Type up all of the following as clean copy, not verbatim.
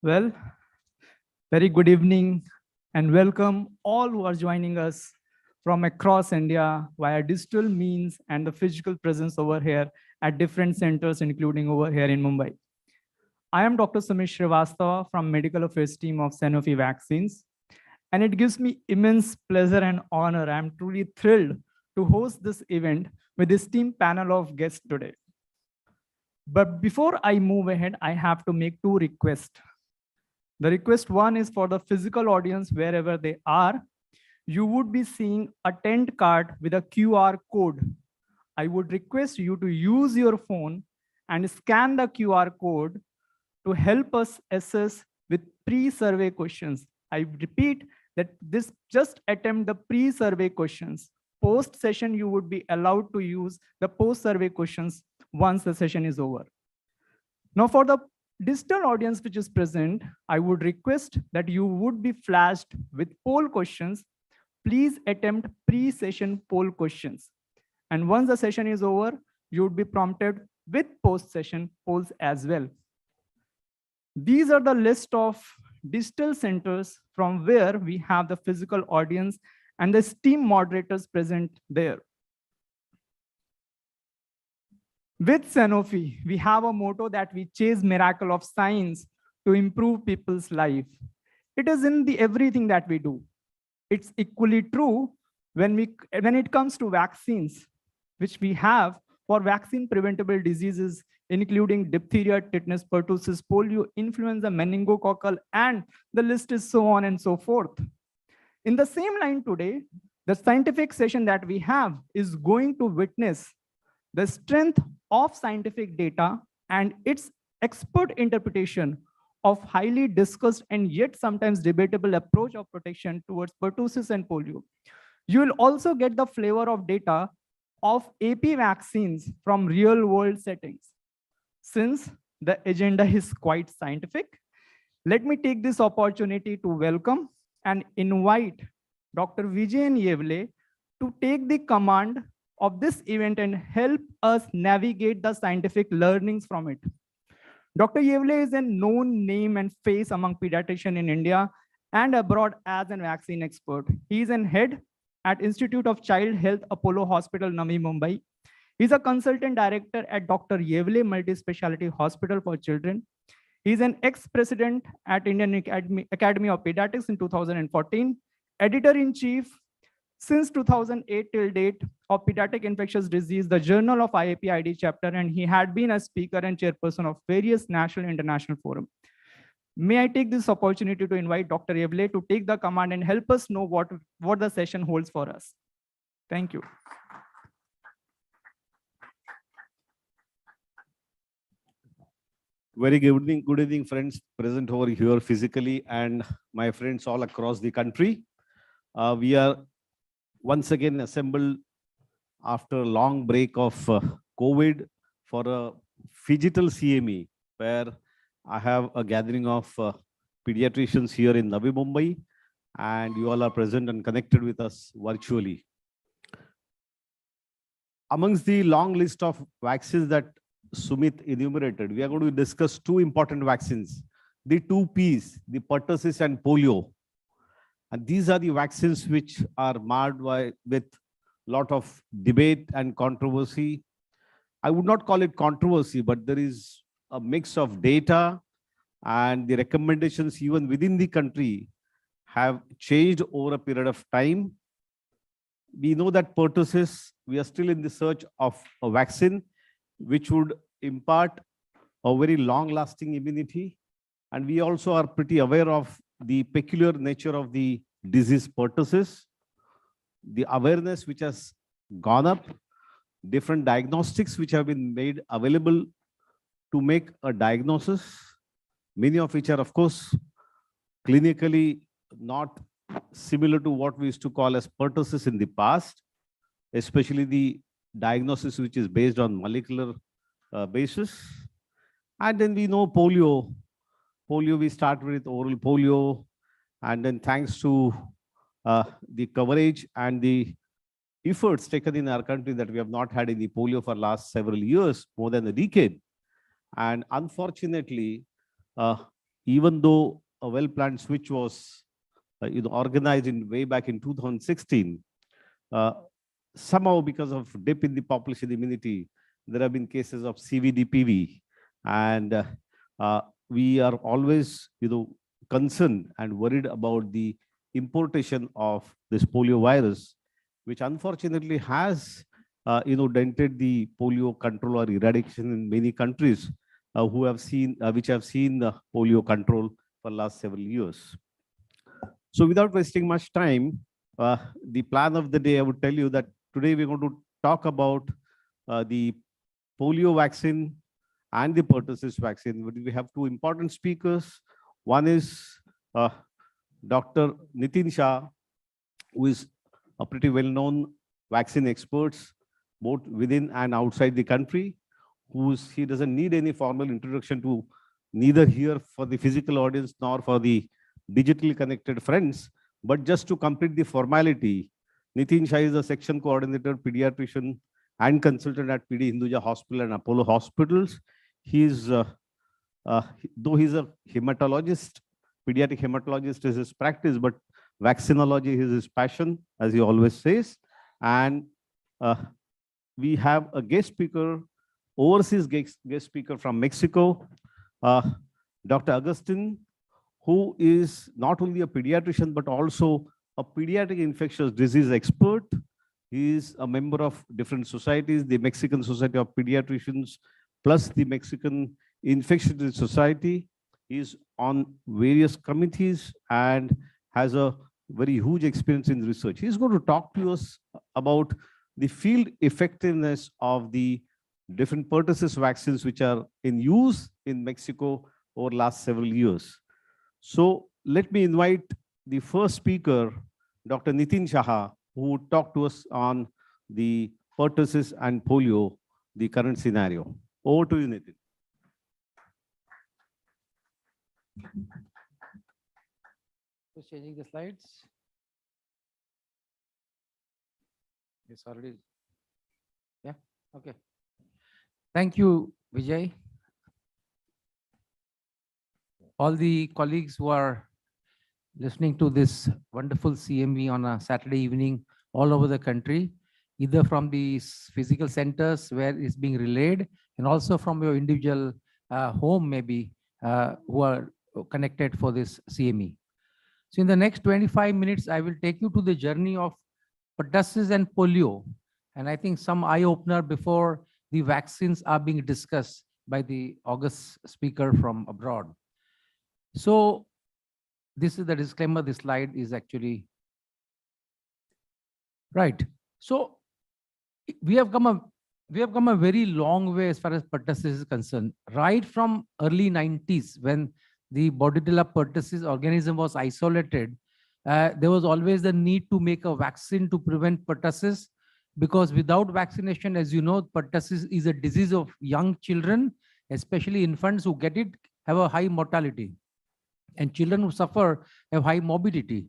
Well, very good evening and welcome all who are joining us from across India via digital means and the physical presence over here at different centers, including over here in Mumbai. I am Dr. Sumit Srivastava from Medical Affairs team of Sanofi Vaccines, and it gives me immense pleasure and honor. I'm truly thrilled to host this event with this team panel of guests today. But before I move ahead, I have to make two requests. The request one is for the physical audience, wherever they are, you would be seeing a tent card with a QR code. I would request you to use your phone and scan the QR code to help us assess with pre-survey questions. I repeat that this just attempt the pre-survey questions. Post session, you would be allowed to use the post-survey questions once the session is over. Now for the digital audience which is present, I would request that you would be flashed with poll questions. Please attempt pre-session poll questions. And once the session is over, you would be prompted with post-session polls as well. These are the list of digital centers from where we have the physical audience and the STEAM moderators present there. With Sanofi, we have a motto that we chase miracle of science to improve people's life. It is in the everything that we do. It's equally true when it comes to vaccines, which we have for vaccine preventable diseases, including diphtheria, tetanus, pertussis, polio, influenza, meningococcal, and the list is so on and so forth. In the same line today, the scientific session that we have is going to witness the strength of scientific data and its expert interpretation of highly discussed and yet sometimes debatable approach of protection towards pertussis and polio. You will also get the flavor of data of AP vaccines from real world settings. Since the agenda is quite scientific, let me take this opportunity to welcome and invite Dr. Vijayan Yevle to take the command of this event and help us navigate the scientific learnings from it. Dr. Yevle is a known name and face among pediatricians in India and abroad as a vaccine expert. He is an head at Institute of Child Health, Apollo Hospital, Navi Mumbai. He's a consultant director at Dr. Yevle Multi-Speciality Hospital for Children. He's an ex-president at Indian Academy of Pediatrics in 2014, editor-in-chief since 2008 till date of Pediatric Infectious Disease, the Journal of IAPID chapter, and he had been a speaker and chairperson of various national and international forums. May I take this opportunity to invite Dr. Yevle to take the command and help us know what the session holds for us. Thank you. Very good evening, friends present over here physically and my friends all across the country. We are once again assembled after a long break of COVID for a phygital CME, where I have a gathering of pediatricians here in Navi Mumbai, and you all are present and connected with us virtually. Amongst the long list of vaccines that Sumit enumerated, we are going to discuss two important vaccines, the two Ps, the pertussis and polio. And these are the vaccines which are marred with a lot of debate and controversy. I would not call it controversy, but there is a mix of data, and the recommendations even within the country have changed over a period of time. We know that pertussis, we are still in the search of a vaccine which would impart a very long-lasting immunity. And we also are pretty aware of the peculiar nature of the disease pertussis, the awareness which has gone up, different diagnostics which have been made available to make a diagnosis, many of which are, of course, clinically not similar to what we used to call as pertussis in the past, especially the diagnosis which is based on molecular basis. And then we know polio. Polio, we start with oral polio, and then thanks to the coverage and the efforts taken in our country that we have not had any polio for last several years, more than a decade. And unfortunately, even though a well-planned switch was organized in way back in 2016, somehow because of dip in the population immunity, there have been cases of CVD-PV, and we are always concerned and worried about the importation of this polio virus, which unfortunately has dented the polio control or eradication in many countries which have seen polio control for last several years. So without wasting much time, the plan of the day, I would tell you that today we're going to talk about the polio vaccine and the pertussis vaccine. We have two important speakers. One is Dr. Nitin Shah, who is a pretty well-known vaccine expert, both within and outside the country. He doesn't need any formal introduction to neither here for the physical audience nor for the digitally connected friends, but just to complete the formality, Nitin Shah is a section coordinator, pediatrician, and consultant at PD Hinduja Hospital and Apollo Hospitals. Though he's a hematologist, pediatric hematologist is his practice, but vaccinology is his passion, as he always says. And we have a guest speaker, overseas guest speaker from Mexico, Dr. Agustin, who is not only a pediatrician, but also a pediatric infectious disease expert. He is a member of different societies, the Mexican Society of Pediatricians, plus the Mexican Infectious Disease Society. He is on various committees and has a very huge experience in research. He's going to talk to us about the field effectiveness of the different pertussis vaccines which are in use in Mexico over last several years. So let me invite the first speaker, Dr. Nitin Shah, who would talk to us on the pertussis and polio, the current scenario. Over to you, Nitin. Just changing the slides. It's already, yeah, okay. Thank you, Vijay. All the colleagues who are listening to this wonderful CME on a Saturday evening all over the country, either from the physical centers where it's being relayed and also from your individual home maybe who are connected for this CME. So in the next 25 minutes, I will take you to the journey of pertussis and polio. And I think some eye-opener before the vaccines are being discussed by the August speaker from abroad. So this is the disclaimer. This slide is actually right. So we have come a very long way as far as pertussis is concerned. Right from early 90s, when the Bordetella pertussis organism was isolated, there was always the need to make a vaccine to prevent pertussis, because without vaccination, as you know, pertussis is a disease of young children, especially infants who get it have a high mortality, and children who suffer have high morbidity.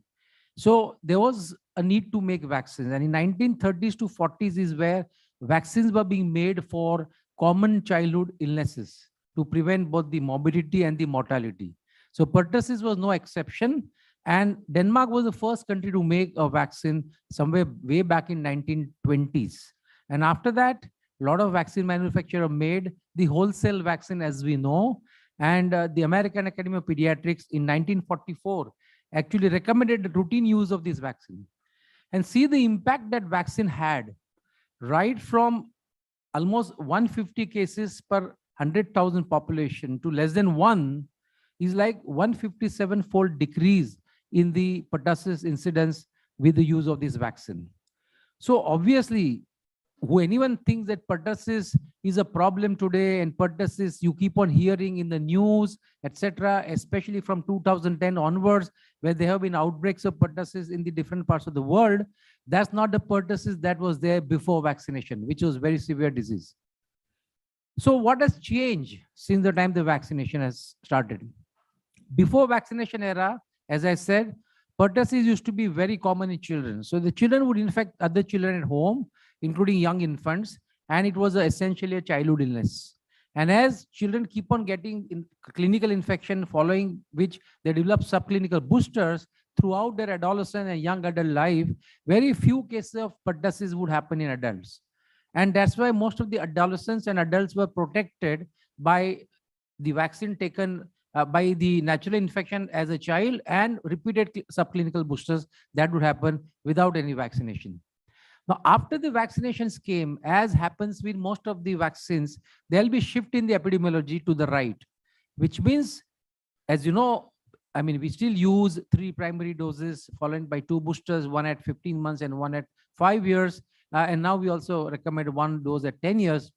So there was a need to make vaccines, and in 1930s to 40s is where vaccines were being made for common childhood illnesses to prevent both the morbidity and the mortality. So pertussis was no exception, and Denmark was the first country to make a vaccine somewhere way back in 1920s. And after that, a lot of vaccine manufacturers made the wholesale vaccine, as we know. And the American Academy of Pediatrics in 1944 actually recommended the routine use of this vaccine. And see the impact that vaccine had, right from almost 150 cases per 100,000 population to less than 1 is like 157-fold decrease in the pertussis incidence with the use of this vaccine. So obviously, who anyone thinks that pertussis is a problem today, and pertussis you keep on hearing in the news, etc., especially from 2010 onwards, where there have been outbreaks of pertussis in the different parts of the world, that's not the pertussis that was there before vaccination, which was very severe disease. So what has changed since the time the vaccination has started? Before vaccination era, as I said, pertussis used to be very common in children. So the children would infect other children at home, including young infants, and it was essentially a childhood illness. And as children keep on getting clinical infection, following which they develop subclinical boosters throughout their adolescent and young adult life, very few cases of pertussis would happen in adults. And that's why most of the adolescents and adults were protected by the vaccine taken by the natural infection as a child and repeated subclinical boosters that would happen without any vaccination. Now, after the vaccinations came, as happens with most of the vaccines, there'll be shift in the epidemiology to the right, which means, as you know, I mean, we still use 3 primary doses followed by 2 boosters, one at 15 months and one at 5 years. And now we also recommend 1 dose at 10 years.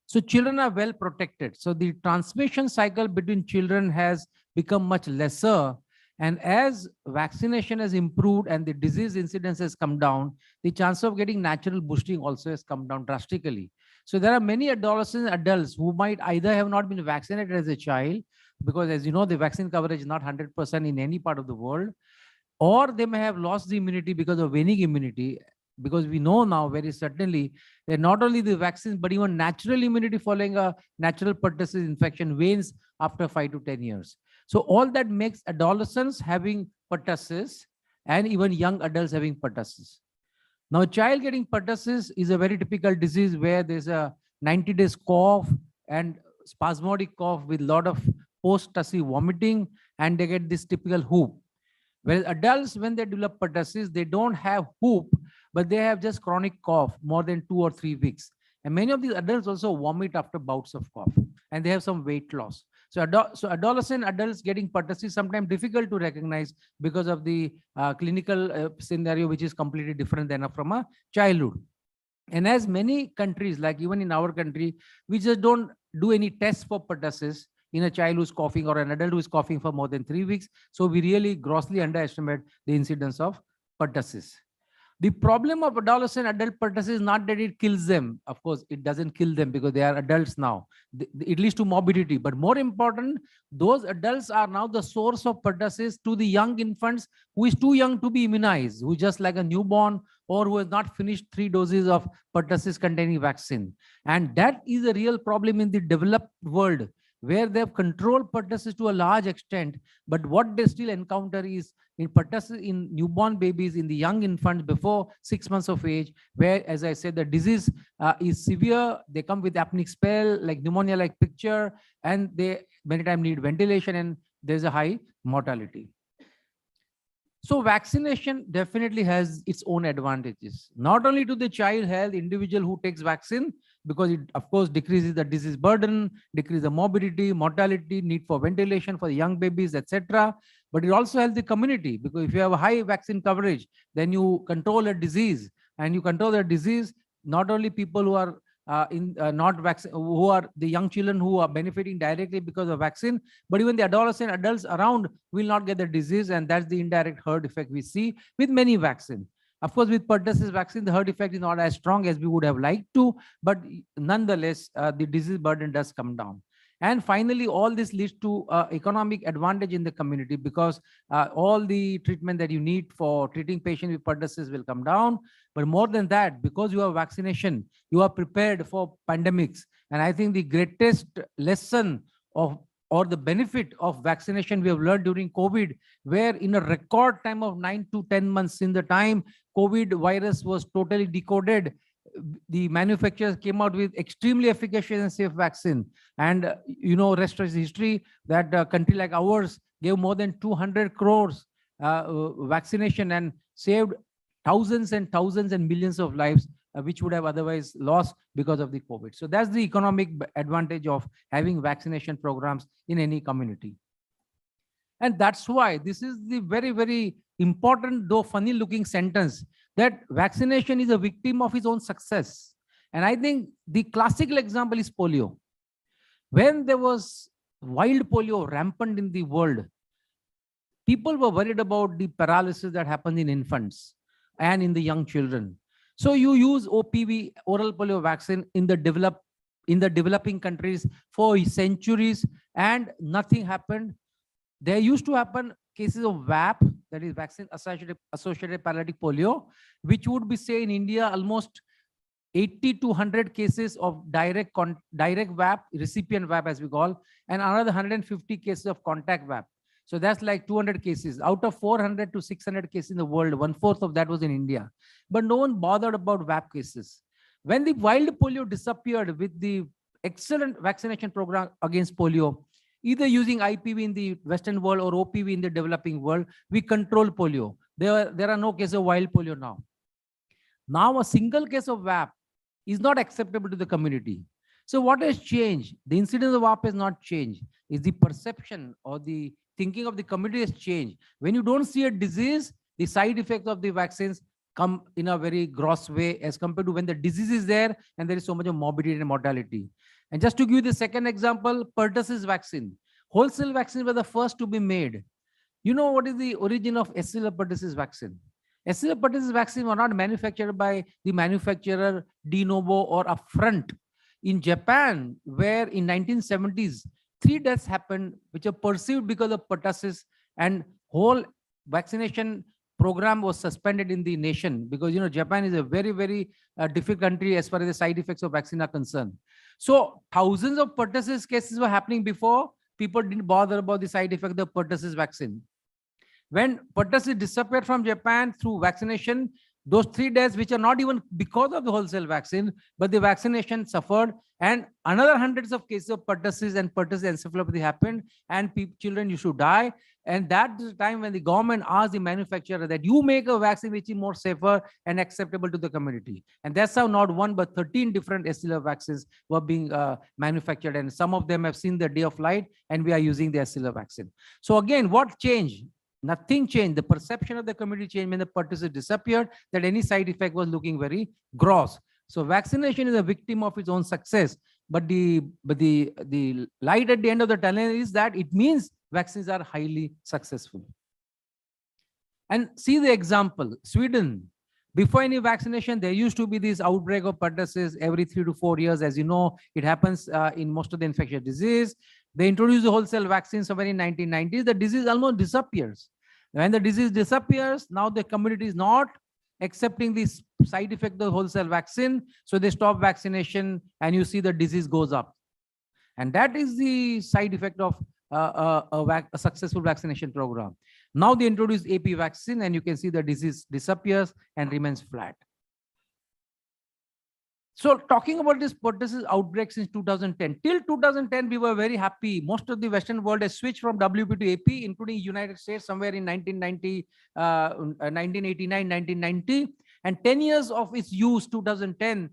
So children are well protected. So the transmission cycle between children has become much lesser. And as vaccination has improved and the disease incidence has come down, the chance of getting natural boosting also has come down drastically. So there are many adolescent adults who might either have not been vaccinated as a child, because as you know, the vaccine coverage is not 100% in any part of the world, or they may have lost the immunity because of waning immunity, because we know now very certainly that not only the vaccines, but even natural immunity following a natural pertussis infection wanes after 5 to 10 years. So all that makes adolescents having pertussis and even young adults having pertussis. Now, a child getting pertussis is a very typical disease where there's a 90 days cough and spasmodic cough with a lot of post-tussy vomiting, and they get this typical whoop. Whereas adults, when they develop pertussis, they don't have whoop, but they have just chronic cough more than 2 or 3 weeks. And many of these adults also vomit after bouts of cough, and they have some weight loss. So adolescent adults getting pertussis sometimes difficult to recognize because of the clinical scenario, which is completely different than from a childhood. And as many countries, like even in our country, we just don't do any tests for pertussis in a child who's coughing or an adult who is coughing for more than 3 weeks. So we really grossly underestimate the incidence of pertussis. The problem of adolescent adult pertussis is not that it kills them. Of course, it doesn't kill them because they are adults now. It leads to morbidity. But more important, those adults are now the source of pertussis to the young infants who is too young to be immunized, who is just like a newborn or who has not finished 3 doses of pertussis containing vaccine. And that is a real problem in the developed world, where they have controlled pertussis to a large extent, but what they still encounter is in pertussis in newborn babies, in the young infants before 6 months of age, where, as I said, the disease is severe. They come with apneic spell, like pneumonia-like picture, and they many times need ventilation, and there's a high mortality. So vaccination definitely has its own advantages, not only to the child health individual who takes vaccine, because it, of course, decreases the disease burden, decreases the morbidity, mortality, need for ventilation for the young babies, etc. But it also helps the community, because if you have a high vaccine coverage, then you control a disease, and you control the disease, not only people who are not vaccine, who are the young children who are benefiting directly because of vaccine, but even the adolescent adults around will not get the disease, and that's the indirect herd effect we see with many vaccines. Of course, with pertussis vaccine, the herd effect is not as strong as we would have liked to, but nonetheless, the disease burden does come down. And finally, all this leads to economic advantage in the community, because all the treatment that you need for treating patients with pertussis will come down. But more than that, because you have vaccination, you are prepared for pandemics. And I think the greatest lesson of or the benefit of vaccination we have learned during COVID, where in a record time of 9 to 10 months, in the time COVID virus was totally decoded, the manufacturers came out with extremely efficacious and safe vaccine. And you know, rest is history, that a country like ours gave more than 200 crores vaccination and saved thousands and thousands and millions of lives, which would have otherwise lost because of the COVID. So that's the economic advantage of having vaccination programs in any community. And that's why this is the very, very important, though funny looking sentence, that vaccination is a victim of its own success. And I think the classical example is polio. When there was wild polio rampant in the world, people were worried about the paralysis that happened in infants and in the young children. So you use OPV, oral polio vaccine, in the developing countries for centuries, and nothing happened. There used to happen cases of VAP, that is vaccine associated paralytic polio, which would be, say, in India almost 80 to 100 cases of direct VAP, recipient VAP as we call, and another 150 cases of contact VAP. So that's like 200 cases. Out of 400 to 600 cases in the world, 1/4 of that was in India. But no one bothered about VAP cases. When the wild polio disappeared with the excellent vaccination program against polio, either using IPV in the Western world or OPV in the developing world, we control polio. There are no cases of wild polio now. Now a single case of VAP is not acceptable to the community. So what has changed? The incidence of VAP has not changed. Is the perception or the thinking of the community has changed. When you don't see a disease, the side effects of the vaccines come in a very gross way as compared to when the disease is there and there is so much of morbidity and mortality. And just to give you the second example, pertussis vaccine. Wholesale vaccines were the first to be made. You know what is the origin of Ascilla pertussis vaccine? Ascilla pertussis vaccine were not manufactured by the manufacturer de novo or upfront. In Japan, where in 1970s, 3 deaths happened which are perceived because of pertussis, and whole vaccination program was suspended in the nation because, you know, Japan is a very, very difficult country as far as the side effects of vaccine are concerned. So thousands of pertussis cases were happening before. People didn't bother about the side effect of the pertussis vaccine. When pertussis disappeared from Japan through vaccination, those 3 deaths, which are not even because of the wholesale vaccine, but the vaccination suffered, and another hundreds of cases of pertussis and pertussis encephalopathy happened, and children used to die. And that's the time when the government asked the manufacturer that you make a vaccine which is more safer and acceptable to the community. And that's how not 1 but 13 different Ascilla vaccines were being manufactured, and some of them have seen the day of light, and we are using the Ascilla vaccine. So again, what changed? Nothing changed. The perception of the community changed when the pertussis disappeared, that any side effect was looking very gross. So vaccination is a victim of its own success. But the light at the end of the tunnel is that it means vaccines are highly successful. And see the example, Sweden. Before any vaccination, there used to be this outbreak of pertussis every 3 to 4 years. As you know, it happens in most of the infectious disease. They introduced the wholesale vaccine somewhere in 1990s. The disease almost disappears. When the disease disappears, now the community is not accepting this side effect of the wholesale vaccine. So they stop vaccination and you see the disease goes up. And that is the side effect of a successful vaccination program. Now they introduce AP vaccine and you can see the disease disappears and remains flat. So talking about this pertussis outbreak since 2010, till 2010, we were very happy. Most of the Western world has switched from WP to AP, including United States somewhere in 1989, 1990. And 10 years of its use, 2010,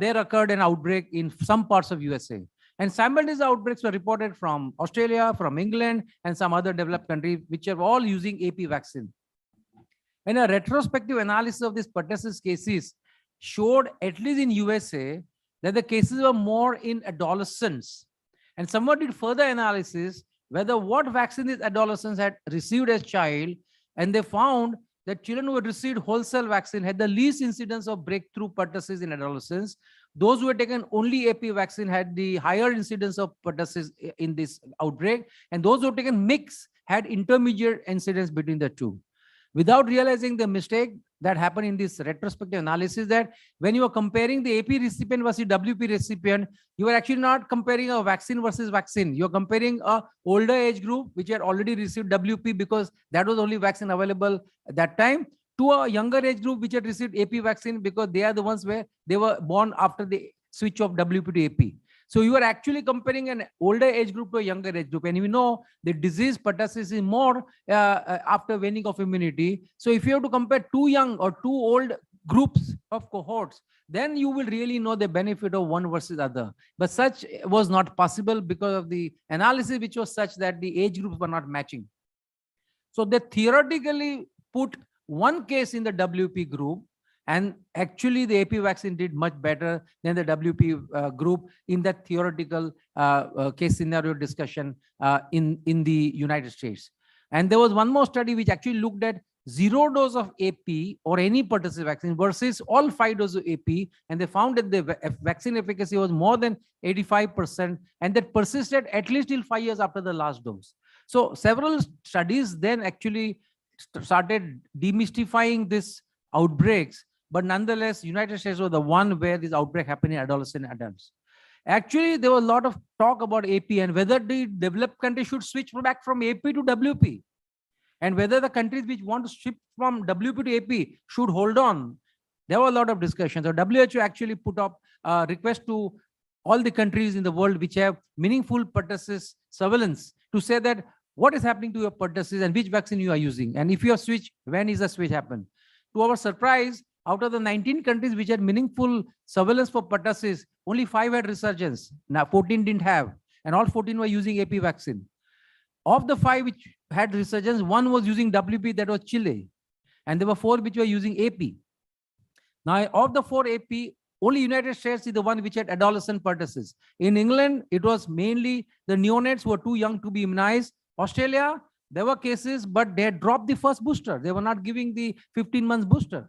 there occurred an outbreak in some parts of USA. And simultaneous outbreaks were reported from Australia, from England, and some other developed countries, which are all using AP vaccine. And a retrospective analysis of these pertussis cases showed, at least in USA, that the cases were more in adolescents. And someone did further analysis whether what vaccine these adolescents had received as child, and they found that children who had received wholesale vaccine had the least incidence of breakthrough pertussis in adolescents. Those who had taken only AP vaccine had the higher incidence of pertussis in this outbreak, and those who had taken mix had intermediate incidence between the two. Without realizing the mistake that happened in this retrospective analysis, that when you are comparing the AP recipient versus WP recipient, you are actually not comparing a vaccine versus vaccine. You are comparing a older age group which had already received WP because that was only vaccine available at that time, to a younger age group which had received AP vaccine because they are the ones where they were born after the switch of WP to AP. So you are actually comparing an older age group to a younger age group. And we know the disease pertussis is more after waning of immunity. So if you have to compare 2 young or 2 old groups of cohorts, then you will really know the benefit of one versus other. But such was not possible because of the analysis, which was such that the age groups were not matching. So they theoretically put one case in the WP group, and actually the AP vaccine did much better than the WP group in that theoretical case scenario discussion in the United States. And there was one more study which actually looked at 0 dose of AP or any pertussis vaccine versus all 5 doses of AP, and they found that the vaccine efficacy was more than 85%, and that persisted at least till 5 years after the last dose. So several studies then actually started demystifying these outbreaks. but nonetheless, United States was the one where this outbreak happened in adolescent adults. Actually, there was a lot of talk about AP and whether the developed countries should switch back from AP to WP, and whether the countries which want to shift from WP to AP should hold on. There were a lot of discussions. So WHO actually put up a request to all the countries in the world which have meaningful pertussis surveillance to say that what is happening to your pertussis and which vaccine you are using. And if you have switched, when is the switch happen? To our surprise, out of the 19 countries which had meaningful surveillance for pertussis, only 5 had resurgence. Now 14 didn't have, and all 14 were using AP vaccine. Of the 5 which had resurgence, 1 was using WP, that was Chile. And there were 4 which were using AP. Now, of the 4 AP, only United States is the one which had adolescent pertussis. In England, it was mainly the neonates who were too young to be immunized. Australia, there were cases, but they had dropped the first booster. They were not giving the 15 months booster.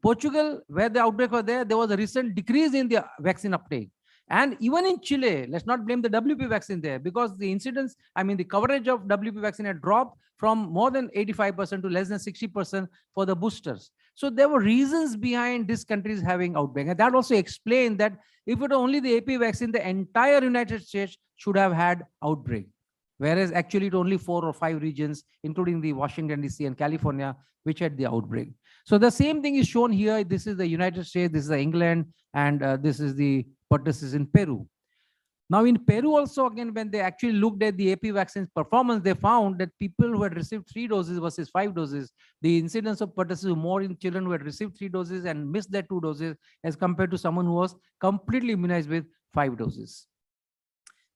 Portugal, where the outbreak was there was a recent decrease in the vaccine uptake. And even in Chile, let's not blame the WP vaccine there, because the incidence, the coverage of WP vaccine had dropped from more than 85% to less than 60% for the boosters. So there were reasons behind these countries having outbreak. And that also explained that if it were only the AP vaccine, the entire United States should have had outbreak. Whereas actually it only 4 or 5 regions, including the Washington DC and California, which had the outbreak. So the same thing is shown here. This is the United States, this is the England, and this is the pertussis in Peru. Now in Peru also, again, when they actually looked at the AP vaccine's performance, they found that people who had received 3 doses versus 5 doses, the incidence of pertussis was more in children who had received 3 doses and missed their 2 doses as compared to someone who was completely immunized with 5 doses.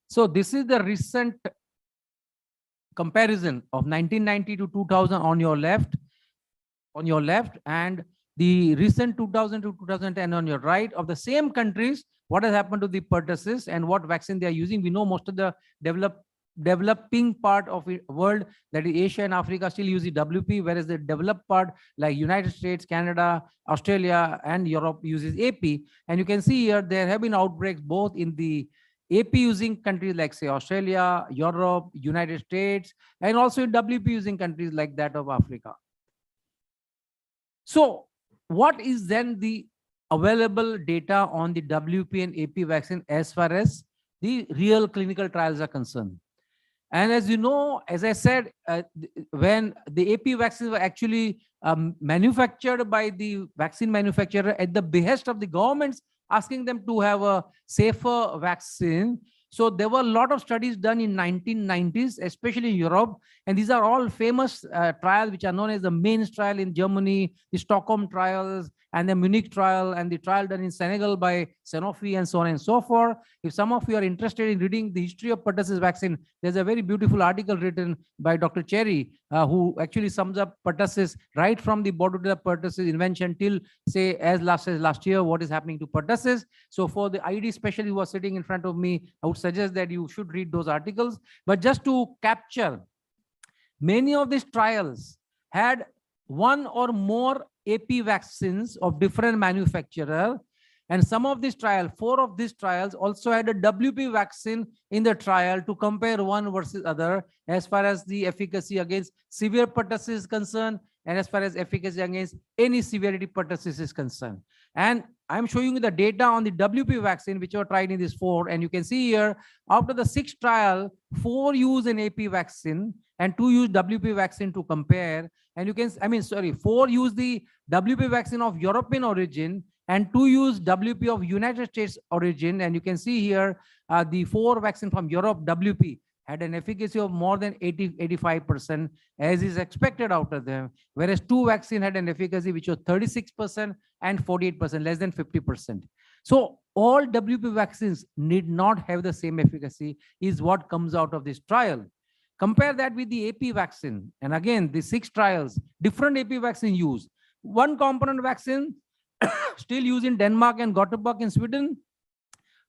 So this is the recent comparison of 1990 to 2000 on your left, and the recent 2000 to 2010 on your right of the same countries. What has happened to the pertussis and what vaccine they are using? We know most of the developing part of the world, that is Asia and Africa, still use the WP, whereas the developed part like United States, Canada, Australia, and Europe uses AP. And you can see here there have been outbreaks both in the AP using countries like say Australia, Europe, United States, and also in WP using countries like that of Africa. So what is then the available data on the WP and AP vaccine as far as the real clinical trials are concerned? And as you know, as I said, when the AP vaccines were actually manufactured by the vaccine manufacturer at the behest of the governments, asking them to have a safer vaccine. So there were a lot of studies done in 1990s, especially in Europe. And these are all famous trials, which are known as the Mainz trial in Germany, the Stockholm trials, and the Munich trial, and the trial done in Senegal by Sanofi, and so on and so forth. If some of you are interested in reading the history of pertussis vaccine, there's a very beautiful article written by Dr. Cherry, who actually sums up pertussis right from the Bordetella pertussis invention till say as last year, what is happening to pertussis. So for the ID specialist who was sitting in front of me, I would suggest that you should read those articles. But just to capture, many of these trials had 1 or more AP vaccines of different manufacturer, and some of these trials, 4 of these trials also had a WP vaccine in the trial to compare one versus other as far as the efficacy against severe pertussis is concerned, and as far as efficacy against any severity pertussis is concerned. And I'm showing you the data on the WP vaccine, which were tried in these 4, and you can see here, after the 6th trial, 4 use an AP vaccine and 2 use WP vaccine to compare. And you can, 4 use the WP vaccine of European origin and 2 use WP of United States origin. And you can see here, the 4 vaccine from Europe, WP, had an efficacy of more than 85%, as is expected out of them, whereas 2 vaccine had an efficacy which was 36% and 48%, less than 50%. So all WP vaccines need not have the same efficacy, is what comes out of this trial. Compare that with the AP vaccine. And again, the 6 trials, different AP vaccine used. 1 component vaccine still used in Denmark and Gothenburg in Sweden.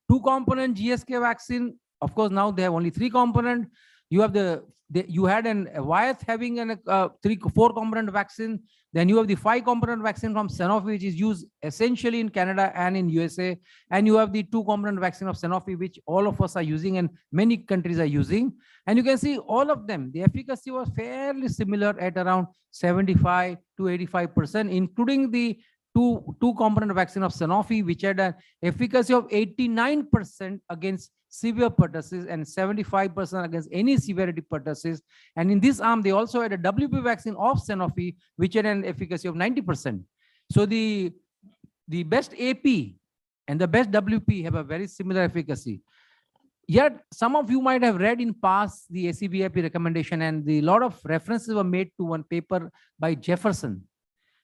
2 component GSK vaccine. Of course, now they have only 3 component. You have you had an Wyeth having an 4 component vaccine. Then you have the 5 component vaccine from Sanofi, which is used essentially in Canada and in USA. And you have the 2 component vaccine of Sanofi, which all of us are using and many countries are using. And you can see all of them, the efficacy was fairly similar at around 75 to 85%, including the two component vaccine of Sanofi, which had an efficacy of 89% against severe pertussis and 75% against any severity pertussis. And in this arm, they also had a WP vaccine of Sanofi, which had an efficacy of 90%. So the best AP and the best WP have a very similar efficacy. Yet some of you might have read in past the ACVIP recommendation, and the lot of references were made to one paper by Jefferson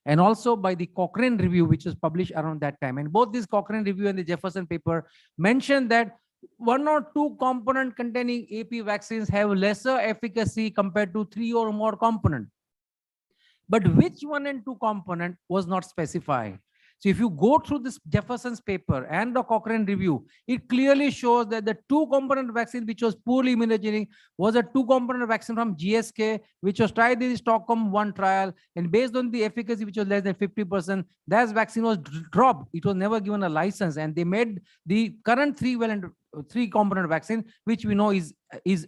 and also by the Cochrane review, which was published around that time. And both this Cochrane review and the Jefferson paper mentioned that one or two component containing AP vaccines have lesser efficacy compared to 3 or more component. But which one and two component was not specified. So if you go through this Jefferson's paper and the Cochrane review, it clearly shows that the 2-component vaccine, which was poorly immunogenic, was a 2-component vaccine from GSK, which was tried in the Stockholm 1 trial. And based on the efficacy, which was less than 50%, that vaccine was dropped. It was never given a license. And they made the current 3-component vaccine, which we know is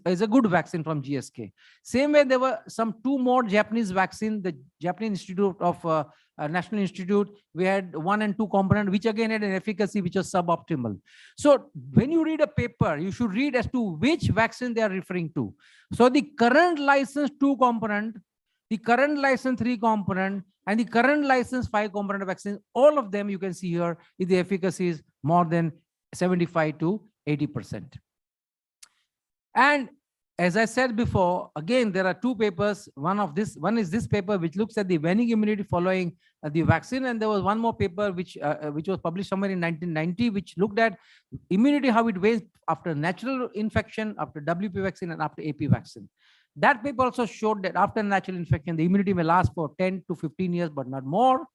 a good vaccine from GSK. Same way, there were some 2 more Japanese vaccine, the Japanese Institute of National Institute, we had 1 and 2 component, which again had an efficacy which was suboptimal. So when you read a paper, you should read as to which vaccine they are referring to. So the current license 2-component, the current license 3-component, and the current license 5-component vaccine, all of them you can see here, is the efficacy is more than 75 to 80%. And as I said before, again, there are 2 papers. One is this paper, which looks at the waning immunity following the vaccine. And there was one more paper, which was published somewhere in 1990, which looked at immunity, how it wanes after natural infection, after WP vaccine, and after AP vaccine. That paper also showed that after natural infection, the immunity may last for 10 to 15 years, but not more.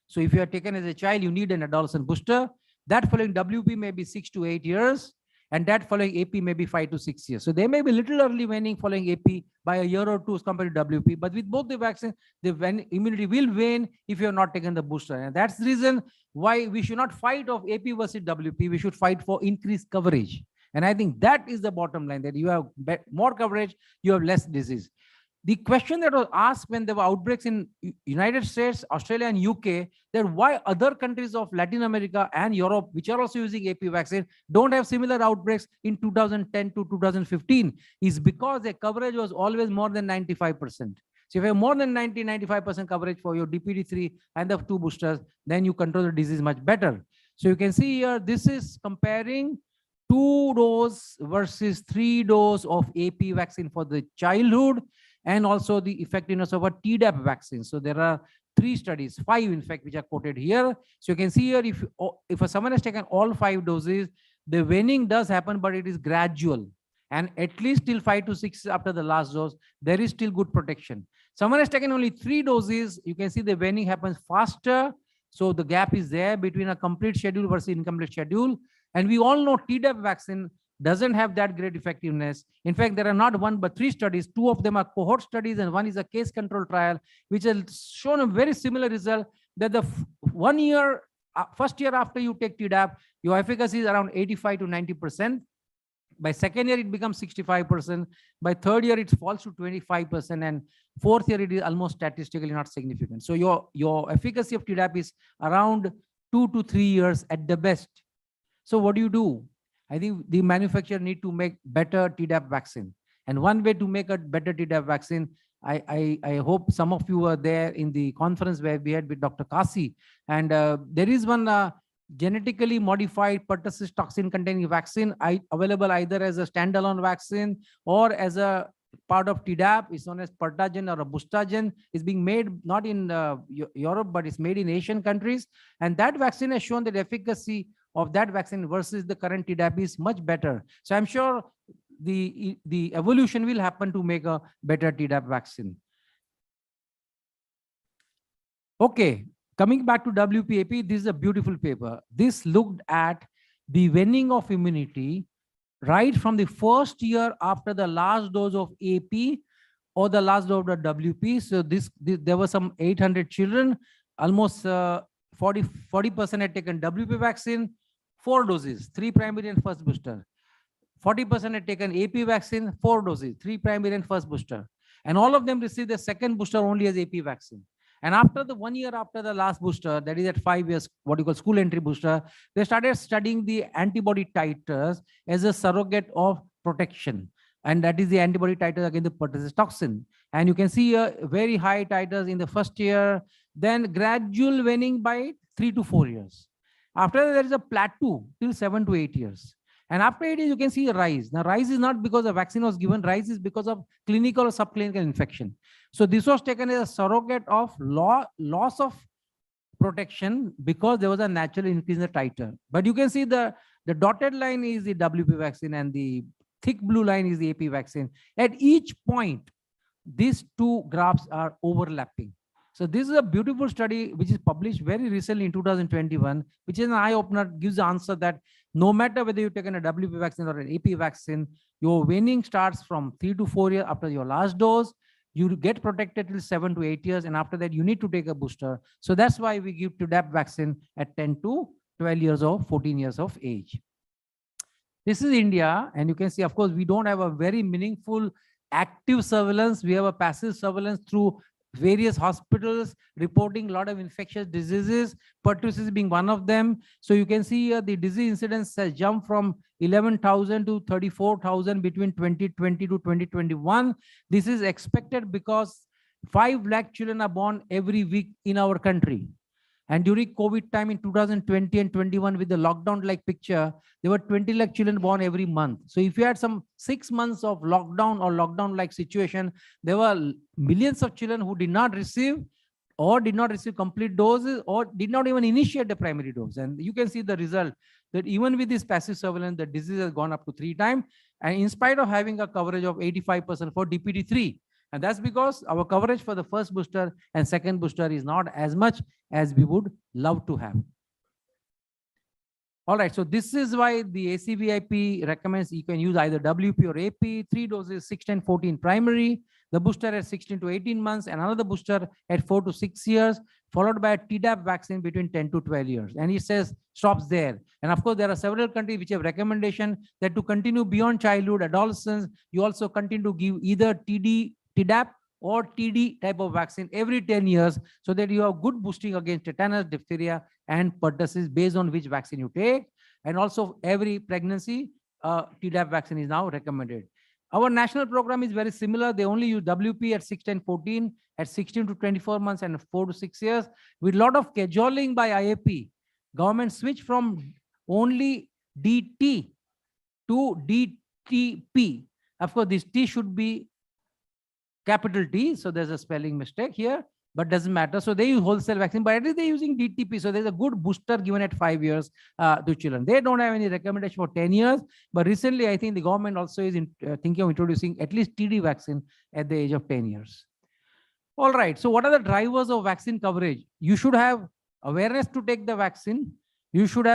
So if you are taken as a child, you need an adolescent booster. That following WP may be 6 to 8 years. And that following AP may be 5 to 6 years. So there may be little early waning following AP by a year or 2 as compared to WP. But with both the vaccines, the immunity will wane if you have not taken the booster. And that's the reason why we should not fight of AP versus WP. We should fight for increased coverage. And I think that is the bottom line, that you have more coverage, you have less disease. The question that was asked when there were outbreaks in United States, Australia, and UK, that why other countries of Latin America and Europe, which are also using AP vaccine, don't have similar outbreaks in 2010 to 2015, is because their coverage was always more than 95%. So if you have more than 95% coverage for your DPD3 and the 2 boosters, then you control the disease much better. So you can see here, this is comparing 2 dose versus 3 dose of AP vaccine for the childhood, and also the effectiveness of a Tdap vaccine. So there are 3 studies, 5 in fact, which are quoted here. So you can see here, if someone has taken all 5 doses, the waning does happen, but it is gradual. And at least till 5 to 6 after the last dose, there is still good protection. Someone has taken only 3 doses, you can see the waning happens faster. So the gap is there between a complete schedule versus incomplete schedule. And we all know Tdap vaccine doesn't have that great effectiveness. In fact, there are not 1 but 3 studies. 2 of them are cohort studies, and 1 is a case control trial, which has shown a very similar result, that the 1 year, first year after you take Tdap, your efficacy is around 85 to 90%. By 2nd year, it becomes 65%. By 3rd year, it falls to 25%. And 4th year, it is almost statistically not significant. So your efficacy of Tdap is around 2 to 3 years at the best. So what do? I think the manufacturer need to make better Tdap vaccine. And one way to make a better Tdap vaccine, I hope some of you were there in the conference where we had with Dr. Kasi. And there is one genetically modified pertussis toxin containing vaccine available either as a standalone vaccine or as a part of Tdap. It's known as Pertagen or a Boostagen. It's being made not in Europe, but it's made in Asian countries. And that vaccine has shown that efficacy of that vaccine versus the current Tdap is much better. So I'm sure the evolution will happen to make a better Tdap vaccine. Okay, coming back to WPAP, this is a beautiful paper. This looked at the waning of immunity right from the 1st year after the last dose of AP or the last dose of the WP. So there were some 800 children, almost 40% had taken WP vaccine, 4 doses, 3 primary and 1st booster. 40% had taken AP vaccine, 4 doses, 3 primary and 1st booster. And all of them received the 2nd booster only as AP vaccine. And after the 1 year after the last booster, that is at 5 years, what you call school entry booster, they started studying the antibody titers as a surrogate of protection. And that is the antibody titers against the pertussis toxin. And you can see a very high titers in the first year, then gradual waning by 3 to 4 years. After that, there is a plateau till 7 to 8 years. And after 8 years, you can see a rise. Now, rise is not because the vaccine was given, rise is because of clinical or subclinical infection. So this was taken as a surrogate of loss of protection because there was a natural increase in the titer. But you can see the dotted line is the WP vaccine and the thick blue line is the AP vaccine. At each point, these two graphs are overlapping. So this is a beautiful study which is published very recently in 2021, which is an eye-opener, gives the answer that no matter whether you've taken a WP vaccine or an AP vaccine, your waning starts from 3 to 4 years after your last dose. You get protected till 7 to 8 years, and after that, you need to take a booster. So that's why we give Tdap vaccine at 10 to 12 years or 14 years of age. This is India, and you can see, of course, we don't have a very meaningful active surveillance. We have a passive surveillance through various hospitals reporting a lot of infectious diseases, pertussis being one of them. So you can see the disease incidence has jumped from 11,000 to 34,000 between 2020 to 2021. This is expected because 5 lakh children are born every week in our country. And during COVID time in 2020 and 21 with the lockdown-like picture, there were 20 lakh children born every month. So if you had some 6 months of lockdown or lockdown-like situation, there were millions of children who did not receive complete doses or did not even initiate the primary dose. And you can see the result that even with this passive surveillance, the disease has gone up to 3 times. And in spite of having a coverage of 85% for DPT-3, and that's because our coverage for the first booster and second booster is not as much as we would love to have. All right, so this is why the ACVIP recommends you can use either WP or AP, 3 doses, 6, 10, 14 primary, the booster at 16 to 18 months, and another booster at 4 to 6 years, followed by a Tdap vaccine between 10 to 12 years. And it says stops there. And of course, there are several countries which have recommendation that to continue beyond childhood, adolescence, you also continue to give either Tdap or TD type of vaccine every 10 years so that you have good boosting against tetanus, diphtheria, and pertussis based on which vaccine you take. And also every pregnancy, Tdap vaccine is now recommended. Our national program is very similar. They only use WP at 6, 10, 14, at 16 to 24 months and 4 to 6 years. With a lot of cajoling by IAP, government switched from only DT to DTP. Of course, this T should be capital T, so there's a spelling mistake here, but doesn't matter. So they use wholesale vaccine, but at least they're using DTP. So there's a good booster given at 5 years to children. They don't have any recommendation for 10 years, but recently I think the government also is thinking of introducing at least TD vaccine at the age of 10 years. All right, so what are the drivers of vaccine coverage? You should have awareness to take the vaccine. You should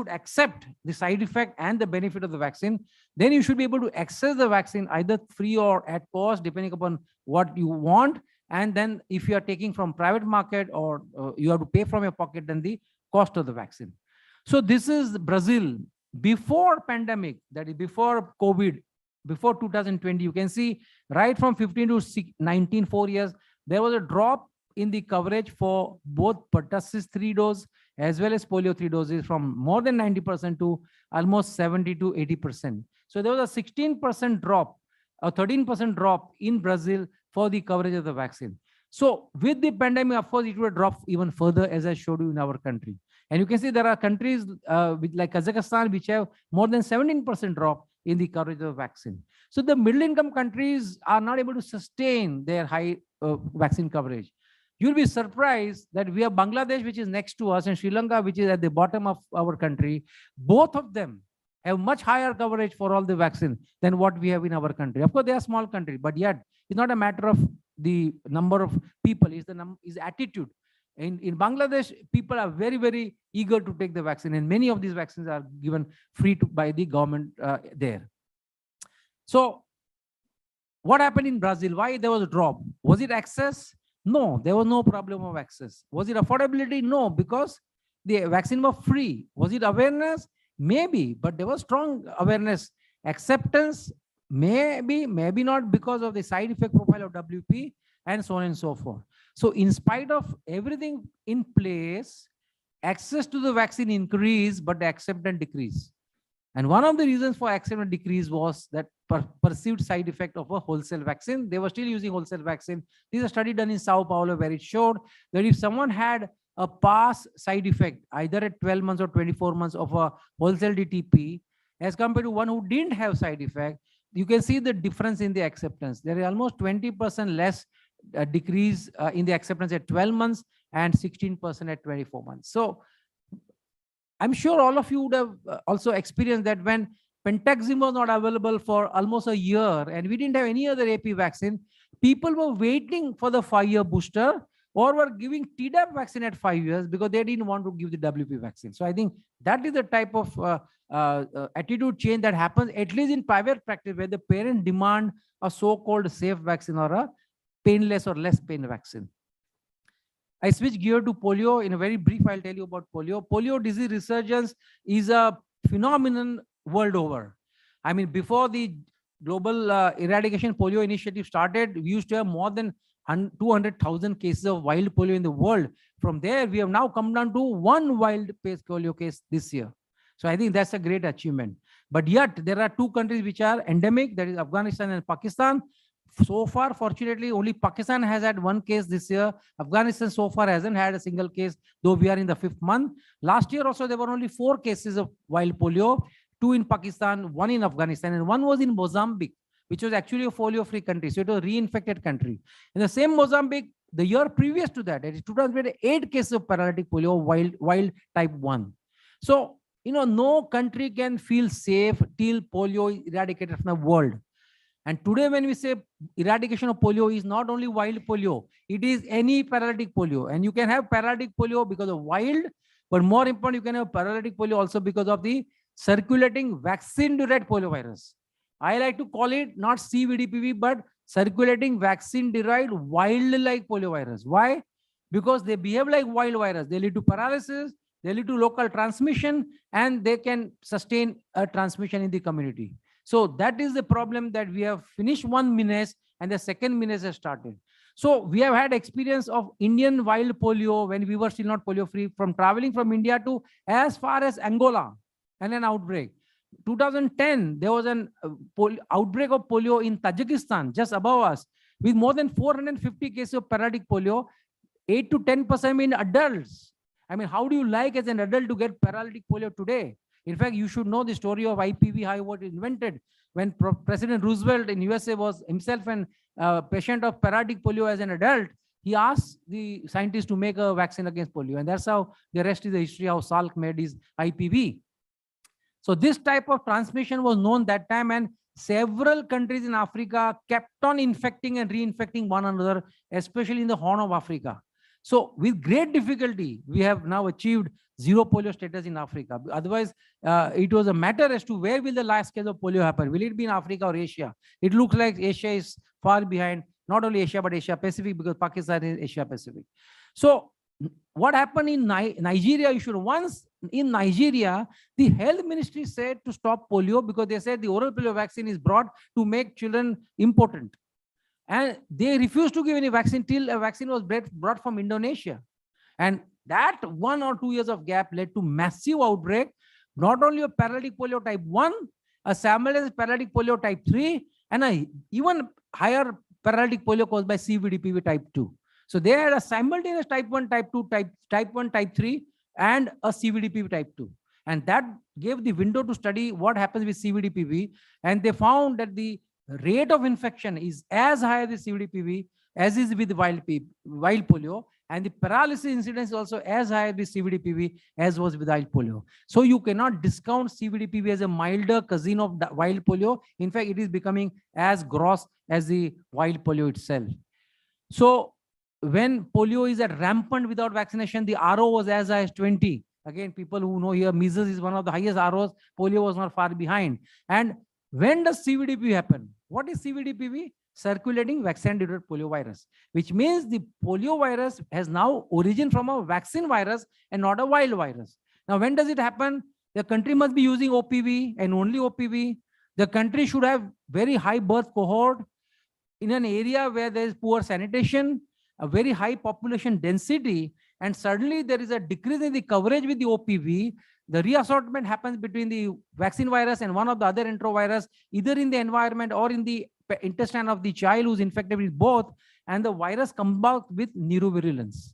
accept the side effect and the benefit of the vaccine. Then you should be able to access the vaccine either free or at cost, depending upon what you want. And then if you are taking from private market or you have to pay from your pocket, then the cost of the vaccine. So this is Brazil before pandemic, that is before COVID, before 2020. You can see right from 15 to 19, 4 years, there was a drop in the coverage for both pertussis 3 dose as well as polio 3 doses from more than 90% to almost 70 to 80%. So there was a 16% drop, a 13% drop in Brazil for the coverage of the vaccine. So with the pandemic, of course, it will drop even further, as I showed you in our country. And you can see there are countries like Kazakhstan, which have more than 17% drop in the coverage of the vaccine. So the middle income countries are not able to sustain their high vaccine coverage. You'll be surprised that we have Bangladesh, which is next to us, and Sri Lanka, which is at the bottom of our country. Both of them have much higher coverage for all the vaccine than what we have in our country. Of course, they are small country, but yet it's not a matter of the number of people, it's the attitude. In Bangladesh, people are very, very eager to take the vaccine, and many of these vaccines are given free by the government there. So what happened in Brazil? Why there was a drop? Was it access? No, there was no problem of access. Was it affordability? No, because the vaccine was free. Was it awareness? Maybe, but there was strong awareness. Acceptance? Maybe, maybe not, because of the side effect profile of WP. and so on and so forth. So in spite of everything in place, access to the vaccine increased, but the acceptance decreased. And one of the reasons for acceptance decrease was that perceived side effect of a wholesale vaccine. They were still using wholesale vaccine. This is a study done in Sao Paulo where it showed that if someone had a past side effect, either at 12 months or 24 months of a wholesale DTP, as compared to one who didn't have side effect, you can see the difference in the acceptance. There is almost 20% less decrease in the acceptance at 12 months and 16% at 24 months. So I'm sure all of you would have also experienced that when Pentaxim was not available for almost a year and we didn't have any other AP vaccine, people were waiting for the 5-year booster or were giving Tdap vaccine at 5 years because they didn't want to give the WP vaccine. So I think that is the type of attitude change that happens, at least in private practice, where the parent demand a so-called safe vaccine or a painless or less pain vaccine. I switch gear to polio. In a very brief, I'll tell you about polio. Polio disease resurgence is a phenomenon world over. I mean, before the global eradication polio initiative started, we used to have more than 200,000 cases of wild polio in the world. From there, we have now come down to one wild polio case this year. So I think that's a great achievement. But yet, there are two countries which are endemic, that is Afghanistan and Pakistan. So far, fortunately, only Pakistan has had one case this year. Afghanistan so far hasn't had a single case, though we are in the 5th month. Last year also, there were only 4 cases of wild polio, 2 in Pakistan, 1 in Afghanistan, and 1 was in Mozambique, which was actually a polio-free country. So it was a reinfected country. In the same Mozambique, the year previous to that, it is 2008 cases of paralytic polio, wild type 1. So, no country can feel safe till polio is eradicated from the world. And today, when we say eradication of polio is not only wild polio, it is any paralytic polio. And you can have paralytic polio because of wild, but more important, you can have paralytic polio also because of the circulating vaccine-derived poliovirus. I like to call it not CVDPV, but circulating vaccine-derived wild-like poliovirus. Why? Because they behave like wild virus. They lead to paralysis, they lead to local transmission, and they can sustain a transmission in the community. So that is the problem, that we have finished one menace and the second menace has started. So we have had experience of Indian wild polio when we were still not polio free, from traveling from India to as far as Angola and an outbreak. 2010, there was an outbreak of polio in Tajikistan, just above us, with more than 450 cases of paralytic polio, 8 to 10% in adults. I mean, how do you like as an adult to get paralytic polio today? In fact, you should know the story of IPV, how it was invented. When President Roosevelt in USA was himself a patient of paralytic polio as an adult, he asked the scientists to make a vaccine against polio. And that's how the rest is the history, how Salk made his IPV. So this type of transmission was known that time, and several countries in Africa kept on infecting and reinfecting one another, especially in the Horn of Africa. So with great difficulty, we have now achieved zero polio status in Africa. Otherwise, it was a matter as to where will the last case of polio happen. Will it be in Africa or Asia? It looks like Asia is far behind, not only Asia, but Asia Pacific, because Pakistan is Asia Pacific. So what happened in Nigeria, once in Nigeria, the health ministry said to stop polio because they said the oral polio vaccine is brought to make children impotent. And they refused to give any vaccine till a vaccine was brought from Indonesia. And that 1 or 2 years of gap led to massive outbreak, not only of paralytic polio type 1, a simultaneous paralytic polio type 3, and a even higher paralytic polio caused by CVDPV type 2. So they had a simultaneous type 1, type 2, type 1, type 3, and a CVDPV type 2. And that gave the window to study what happens with CVDPV. And they found that the rate of infection is as high as the CVDPV as is with wild polio. And the paralysis incidence is also as high with CVDPV as was with wild polio. So you cannot discount CVDPV as a milder cousin of wild polio. In fact, it is becoming as gross as the wild polio itself. So when polio is at rampant without vaccination, the RO was as high as 20. Again, people who know here, measles is one of the highest ROs. Polio was not far behind. And when does CVDPV happen? What is CVDPV? Circulating vaccine-derived poliovirus, which means the poliovirus has now origin from a vaccine virus and not a wild virus. Now, when does it happen? The country must be using OPV and only OPV. The country should have very high birth cohort. in an area where there is poor sanitation, a very high population density, and suddenly there is a decrease in the coverage with the OPV, the reassortment happens between the vaccine virus and one of the other enterovirus, either in the environment or in the intestine of the child who's infected with both, and the virus comes back with neurovirulence.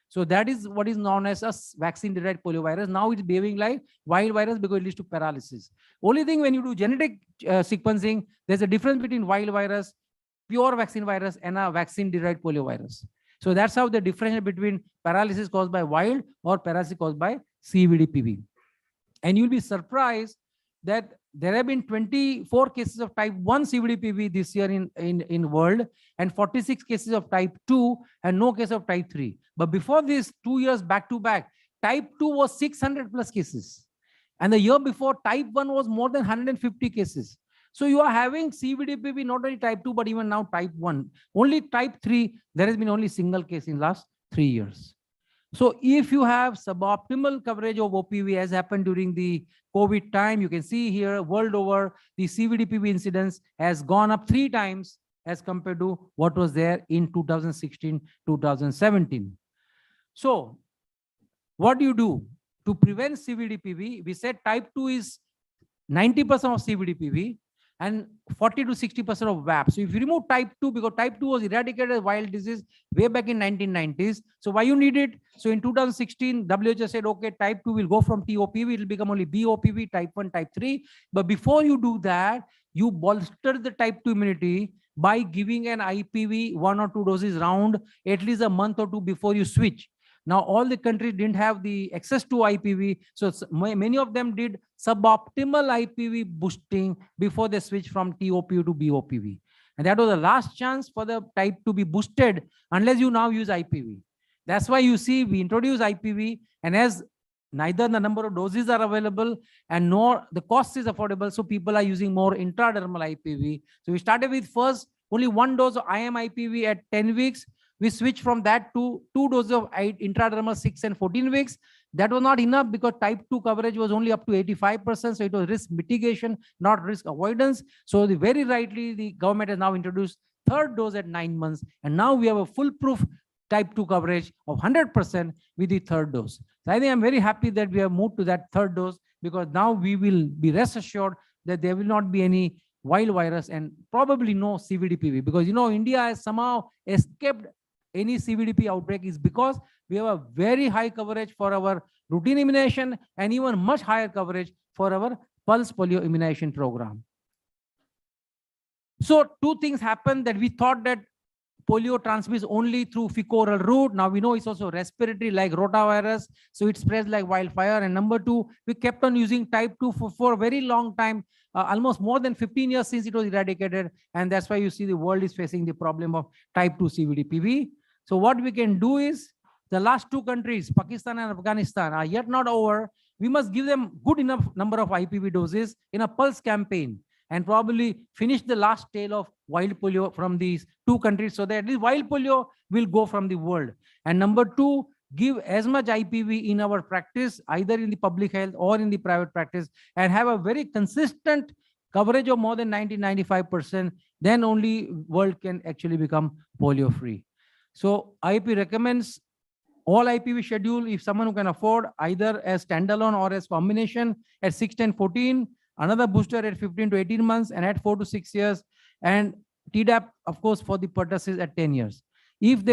So that is what is known as a vaccine-derived poliovirus. Now it's behaving like wild virus because it leads to paralysis. Only thing, when you do genetic sequencing, there's a difference between wild virus, pure vaccine virus, and a vaccine-derived poliovirus. So that's how the difference between paralysis caused by wild or paralysis caused by CVDPV. And you'll be surprised that there have been 24 cases of type 1 CVDPV this year in world, and 46 cases of type 2 and no case of type 3. But before this, 2 years back to back, type 2 was 600 plus cases. And the year before, type 1 was more than 150 cases. So you are having CVDPV, not only type 2, but even now type 1. Only type 3, there has been only single case in last 3 years. So if you have suboptimal coverage of OPV, as happened during the COVID time, you can see here world over, the CVDPV incidence has gone up 3 times as compared to what was there in 2016, 2017. So what do you do to prevent CVDPV? We said type 2 is 90% of CVDPV and 40 to 60% of VAP. So if you remove type 2, because type 2 was eradicated as wild disease way back in 1990s. So why you need it? So in 2016, WHO said, okay, type 2 will go from TOPV, it will become only BOPV, type 1, type 3. But before you do that, you bolster the type 2 immunity by giving an IPV 1 or 2 doses round at least a month or 2 before you switch. Now, all the countries didn't have the access to IPV. So many of them did suboptimal IPV boosting before they switched from TOPV to BOPV. And that was the last chance for the type to be boosted unless you now use IPV. That's why you see we introduce IPV, and as neither the number of doses are available and nor the cost is affordable, so people are using more intradermal IPV. So we started with first only 1 dose of IM IPV at 10 weeks. We switched from that to 2 doses of intradermal 6 and 14 weeks. That was not enough because type 2 coverage was only up to 85%. So it was risk mitigation, not risk avoidance. So very rightly, the government has now introduced 3rd dose at 9 months. And now we have a foolproof type 2 coverage of 100% with the 3rd dose. So I think I'm very happy that we have moved to that 3rd dose, because now we will be rest assured that there will not be any wild virus and probably no CVDPV, because India has somehow escaped any CVDP outbreak is because we have a very high coverage for our routine immunization and even much higher coverage for our pulse polio immunization program. So 2 things happened that we thought that polio transmits only through fecal-oral route. Now we know it's also respiratory like rotavirus. So it spreads like wildfire. And number 2, we kept on using type 2 for a very long time, almost more than 15 years since it was eradicated. And that's why you see the world is facing the problem of type 2 CVDPV. So what we can do is, the last 2 countries, Pakistan and Afghanistan, are yet not over. We must give them good enough number of IPV doses in a pulse campaign and probably finish the last tail of wild polio from these 2 countries, so that at least wild polio will go from the world. And number 2, give as much IPV in our practice, either in the public health or in the private practice, and have a very consistent coverage of more than 90-95%. Then only world can actually become polio free. So IAP recommends all IPV schedule if someone who can afford, either as standalone or as combination at 6, 10, 14, another booster at 15 to 18 months and at 4 to 6 years, and Tdap, of course, for the pertussis at 10 years. If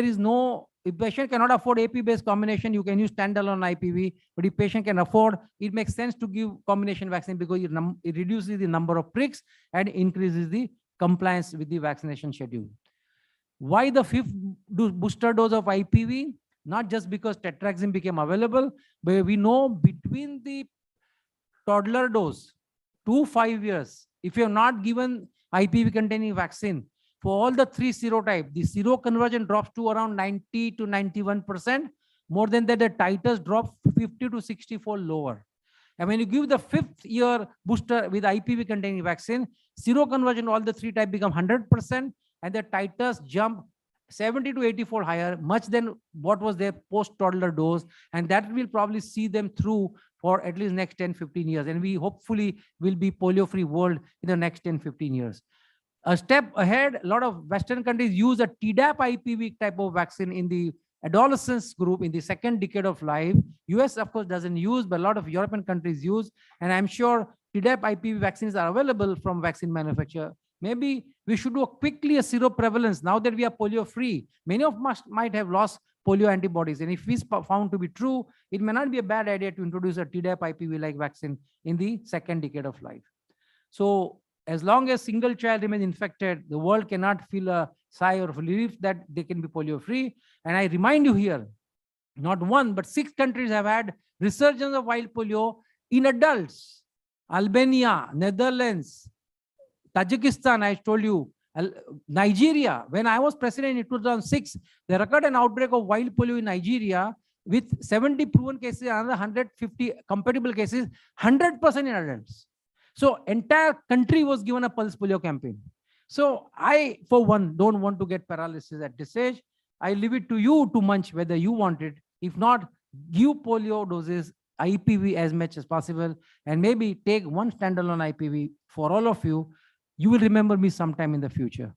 patient cannot afford AP-based combination, you can use standalone IPV. But if patient can afford, it makes sense to give combination vaccine because it reduces the number of pricks and increases the compliance with the vaccination schedule. Why the 5th booster dose of IPV? Not just because tetraxine became available, but we know between the toddler dose to 5 years, if you have not given IPV containing vaccine, for all the 3 serotype, the seroconversion drops to around 90 to 91%. More than that, the titers drop 50 to 60-fold lower. And when you give the 5th year booster with IPV containing vaccine, seroconversion, all the 3 type become 100%, and the titers jump 70 to 80-fold higher, much than what was their post-toddler dose. And that will probably see them through for at least next 10-15 years. And we hopefully will be polio-free world in the next 10-15 years. A step ahead, a lot of Western countries use a Tdap IPV type of vaccine in the adolescence group in the second decade of life. US, of course, doesn't use, but a lot of European countries use. And I'm sure Tdap IPV vaccines are available from vaccine manufacturer. Maybe we should do quickly a seroprevalence now that we are polio free. Many of us might have lost polio antibodies. And if it's found to be true, it may not be a bad idea to introduce a Tdap IPV like vaccine in the second decade of life. So as long as single child remains infected, the world cannot feel a sigh of relief that they can be polio free. And I remind you here, not one, but 6 countries have had resurgence of wild polio in adults. Albania, Netherlands, Tajikistan, I told you, Nigeria. When I was president in 2006, there occurred an outbreak of wild polio in Nigeria with 70 proven cases, another 150 compatible cases, 100% in adults. So entire country was given a pulse polio campaign. So I, for one, don't want to get paralysis at this stage. I leave it to you to munch whether you want it. If not, give polio doses, IPV as much as possible, and maybe take one standalone IPV for all of you. You will remember me sometime in the future.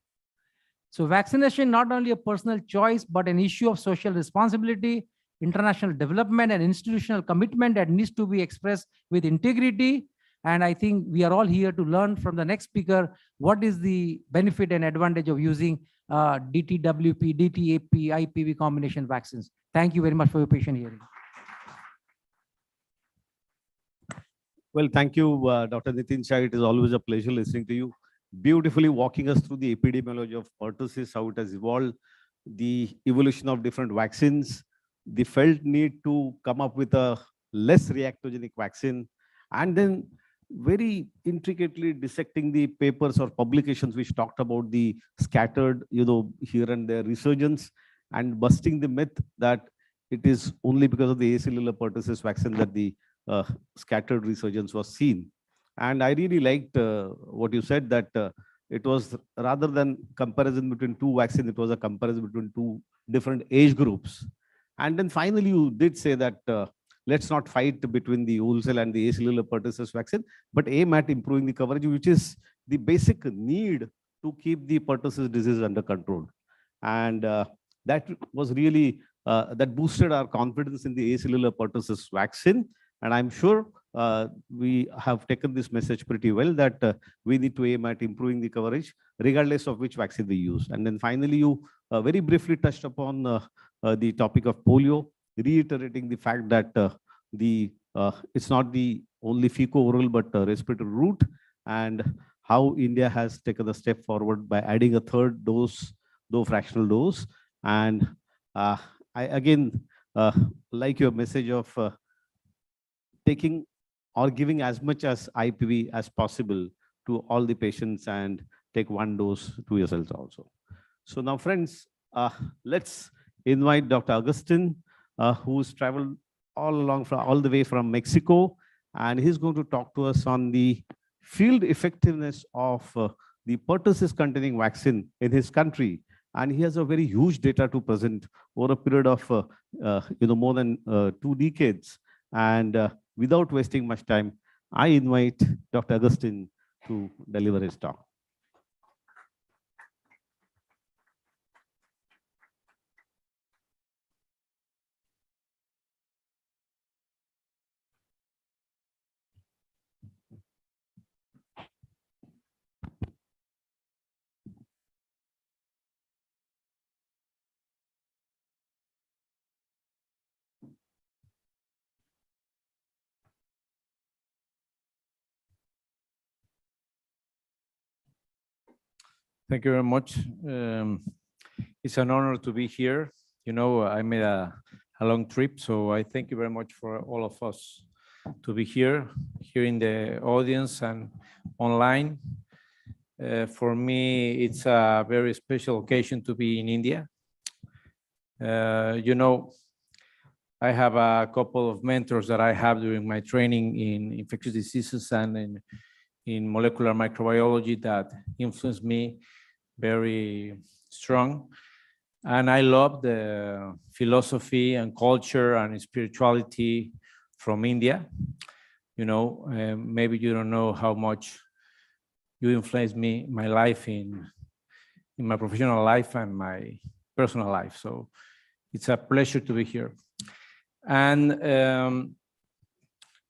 So vaccination, not only a personal choice, but an issue of social responsibility, international development, and institutional commitment that needs to be expressed with integrity. And I think we are all here to learn from the next speaker what is the benefit and advantage of using DTWP, DTAP, IPV combination vaccines. Thank you very much for your patient hearing. Well, thank you, Dr. Nitin Shah. It is always a pleasure listening to you, beautifully walking us through the epidemiology of pertussis, how it has evolved, the evolution of different vaccines, the felt need to come up with a less reactogenic vaccine, and then very intricately dissecting the papers or publications which talked about the scattered, here and there resurgence, and busting the myth that it is only because of the acellular pertussis vaccine that the scattered resurgence was seen. And I really liked what you said, that it was rather than comparison between 2 vaccines, it was a comparison between 2 different age groups. And then finally, you did say that let's not fight between the wholesale and the acellular pertussis vaccine, but aim at improving the coverage, which is the basic need to keep the pertussis disease under control. And that was really, that boosted our confidence in the acellular pertussis vaccine. And I'm sure we have taken this message pretty well, that we need to aim at improving the coverage, regardless of which vaccine we use. And then finally, you very briefly touched upon the topic of polio, reiterating the fact that it's not the only fecal-oral but respiratory route, and how India has taken a step forward by adding a 3rd dose, though fractional dose. And I again like your message of taking or giving as much as IPV as possible to all the patients, and take 1 dose to yourselves also. So now, friends, let's invite Dr. Agustin, who's traveled all the way from Mexico, and he's going to talk to us on the field effectiveness of the pertussis containing vaccine in his country. And he has a very huge data to present over a period of more than 2 decades. And without wasting much time, I invite Dr. Agustin to deliver his talk. Thank you very much. It's an honor to be here. I made a long trip, so I thank you very much for all of us to be here in the audience and online. For me, it's a very special occasion to be in India. I have a couple of mentors that I have during my training in infectious diseases and in molecular microbiology that influenced me very strong. And I love the philosophy and culture and spirituality from India. Maybe you don't know how much you influenced my life in my professional life and my personal life. So it's a pleasure to be here. And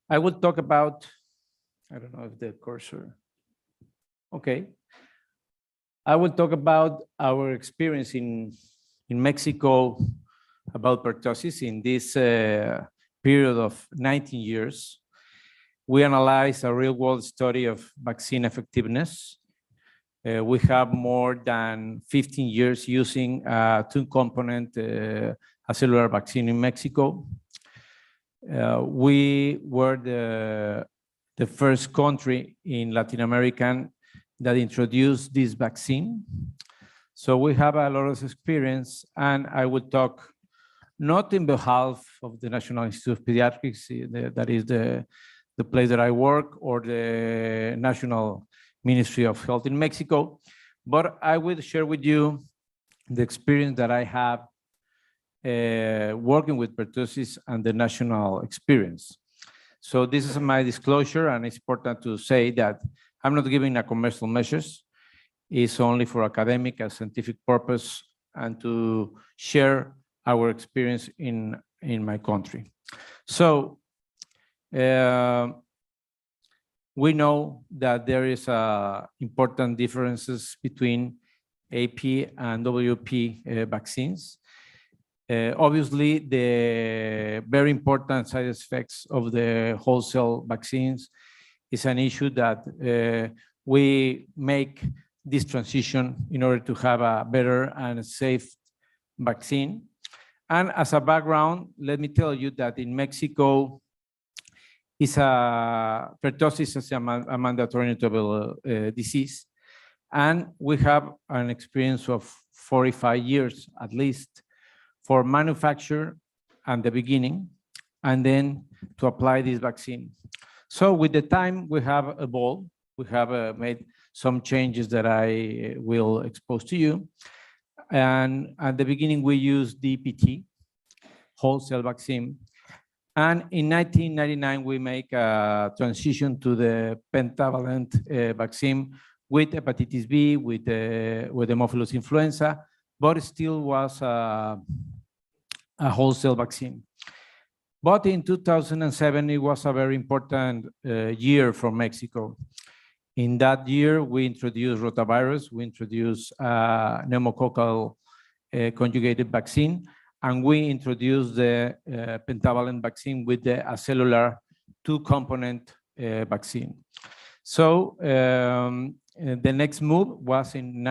I will talk about, I don't know if the cursor, okay. I will talk about our experience in Mexico about pertussis in this period of 19 years. We analyzed a real-world study of vaccine effectiveness. We have more than 15 years using a two-component acellular vaccine in Mexico. We were the first country in Latin America that introduced this vaccine. So we have a lot of experience, and I will talk not in behalf of the National Institute of Pediatrics, that is the place that I work, or the National Ministry of Health in Mexico, but I will share with you the experience that I have working with pertussis and the national experience. So this is my disclosure, and it's important to say that I'm not giving a commercial measures. It's only for academic and scientific purpose and to share our experience in my country. So we know that there is important differences between AP and WP vaccines. Obviously, the very important side effects of the wholesale vaccines is an issue that we make this transition in order to have a better and safe vaccine. And as a background, let me tell you that in Mexico, pertussis is a mandatory notable disease. And we have an experience of 45 years, at least, for manufacture and the beginning, and then to apply this vaccine. So with the time, we have evolved. We have made some changes that I will expose to you. And at the beginning, we used DPT, wholesale vaccine. And in 1999, we make a transition to the pentavalent vaccine with hepatitis B, with the Haemophilus influenza, but it still was a wholesale vaccine. But in 2007, it was a very important year for Mexico. In that year, we introduced rotavirus, we introduced pneumococcal conjugated vaccine, and we introduced the pentavalent vaccine with the acellular two-component vaccine. So the next move was in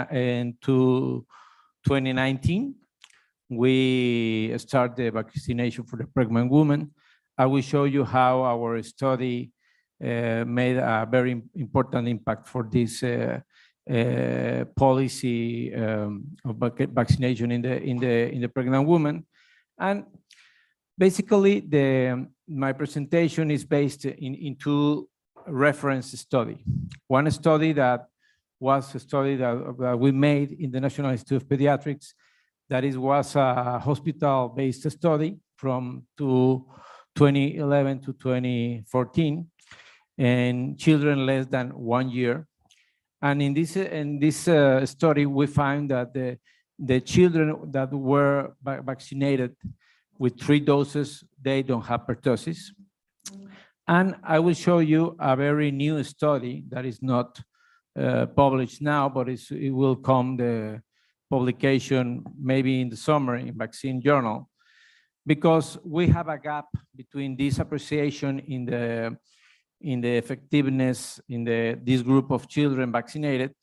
2019. We start the vaccination for the pregnant woman. I will show you how our study made a very important impact for this policy of vaccination in the pregnant woman. And basically, my presentation is based in two reference studies. One study that was a study that we made in the National Institute of Pediatrics, was a hospital-based study from 2011 to 2014, and children less than 1 year. And in this study, we found that the children that were vaccinated with 3 doses, they don't have pertussis. And I will show you a very new study that is not published now, but it will come the publication maybe in the summer in Vaccine Journal, because we have a gap between this appreciation in the effectiveness in this group of children vaccinated,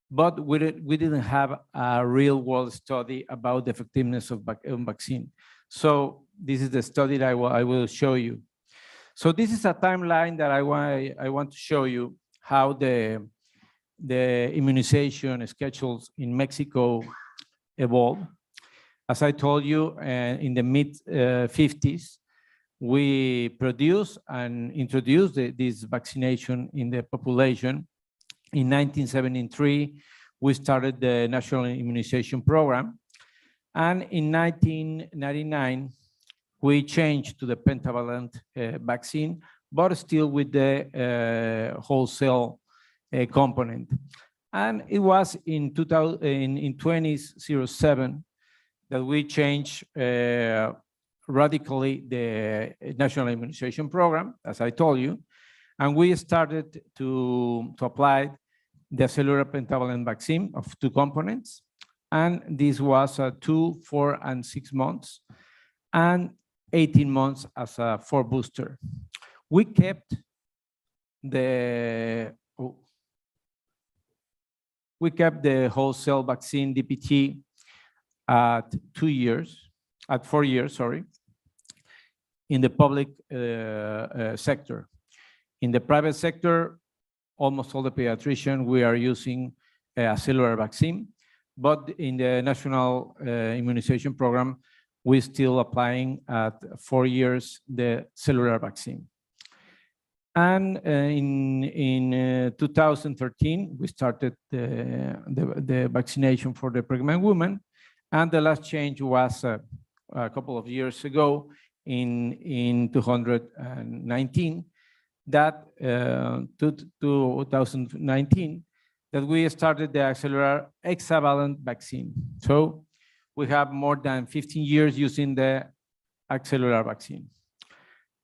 but we didn't have a real world study about the effectiveness of vaccine. So this is the study that I will show you. So this is a timeline that I want to show you how the immunization schedules in Mexico evolved. As I told you, in the mid-50s, we produced and introduced this vaccination in the population. In 1973, we started the National Immunization Program. And in 1999, we changed to the pentavalent vaccine, but still with the wholesale component. And it was in 2007 that we changed radically the national immunization program, as I told you, and we started to apply the cellular pentavalent vaccine of 2 components. And this was 2, 4, and 6 months, and 18 months as a 4 booster. We kept the wholesale vaccine DPT at 4 years, sorry, in the public sector. In the private sector, almost all the pediatricians, we are using a cellular vaccine, but in the national immunization program, we're still applying at 4 years the cellular vaccine. And in 2013, we started the vaccination for the pregnant women. And the last change was a couple of years ago in 2019, that 2019, that we started the cellular hexavalent vaccine. So we have more than 15 years using the cellular vaccine.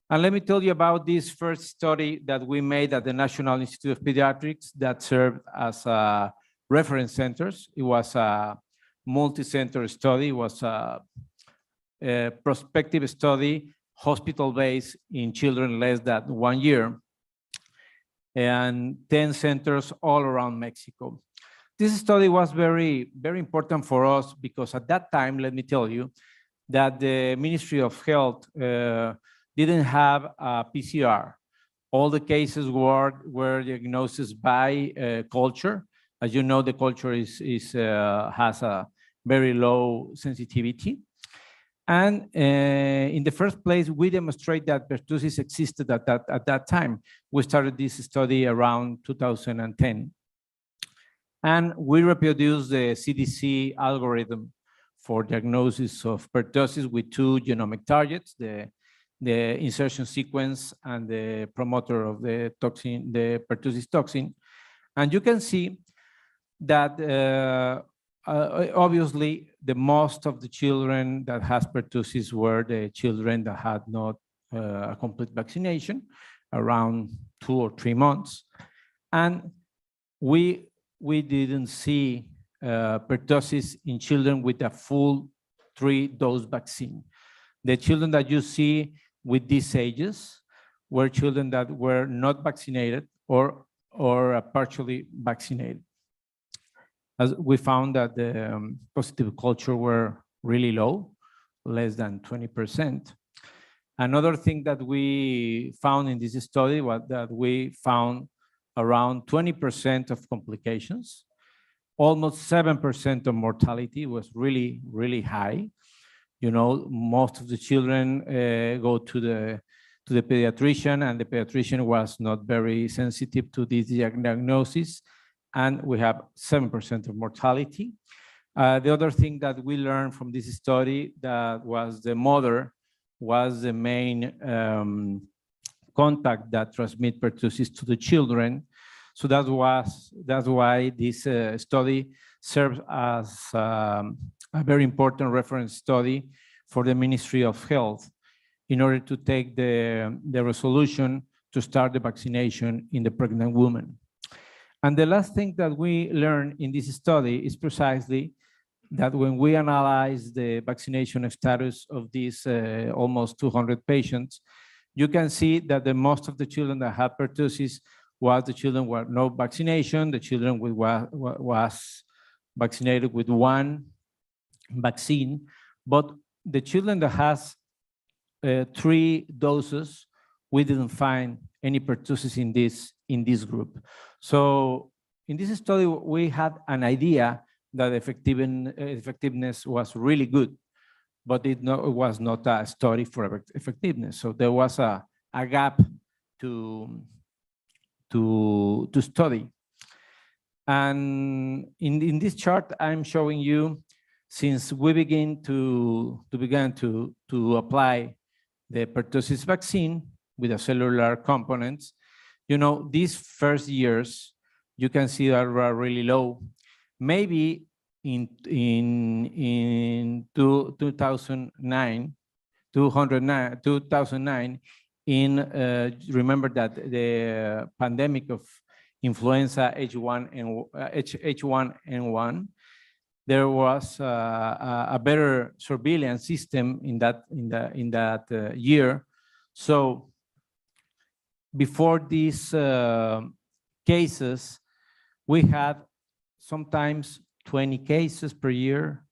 And let me tell you about this first study that we made at the National Institute of Pediatrics that served as reference centers. It was a multi-center study. It was a prospective study, hospital-based in children less than 1 year, and 10 centers all around Mexico. This study was very, very important for us because at that time, let me tell you, that the Ministry of Health didn't have a PCR. All the cases were diagnosed by culture. As you know, the culture has a very low sensitivity. And in the first place, we demonstrate that pertussis existed at that time. We started this study around 2010. And we reproduced the CDC algorithm for diagnosis of pertussis with 2 genomic targets, the insertion sequence and the promoter of the toxin, the pertussis toxin. And you can see that obviously the most of the children that has pertussis were the children that had not a complete vaccination, around 2 or 3 months. And we didn't see pertussis in children with a full 3-dose vaccine. The children that you see with these ages were children that were not vaccinated or partially vaccinated. As we found that the positive culture were really low, less than 20%. Another thing that we found in this study was that we found around 20% of complications, almost 7% of mortality. Was really, really high. You know, most of the children go to the pediatrician, and the pediatrician was not very sensitive to this diagnosis, and we have 7% of mortality. The other thing that we learned from this study that was the mother was the main contact that transmit pertussis to the children. So that's why this study serves as a very important reference study for the Ministry of Health in order to take the resolution to start the vaccination in the pregnant woman. And the last thing that we learned in this study is precisely that when we analyze the vaccination status of these almost 200 patients, you can see that the most of the children that had pertussis was the children with no vaccination, the children was vaccinated with 1 vaccine, but the children that has 3 doses, we didn't find any pertussis in this group. So in this study, we had an idea that effectiveness was really good, but it was not a study for effectiveness. So there was a gap to study. And in this chart, I'm showing you, since we began to apply the pertussis vaccine with the cellular components, you know, these first years, you can see that are really low. Maybe in 2009, 2009, remember that the pandemic of influenza H1N1, there was a better surveillance system in that year. So before these cases, we had sometimes 20 cases per year,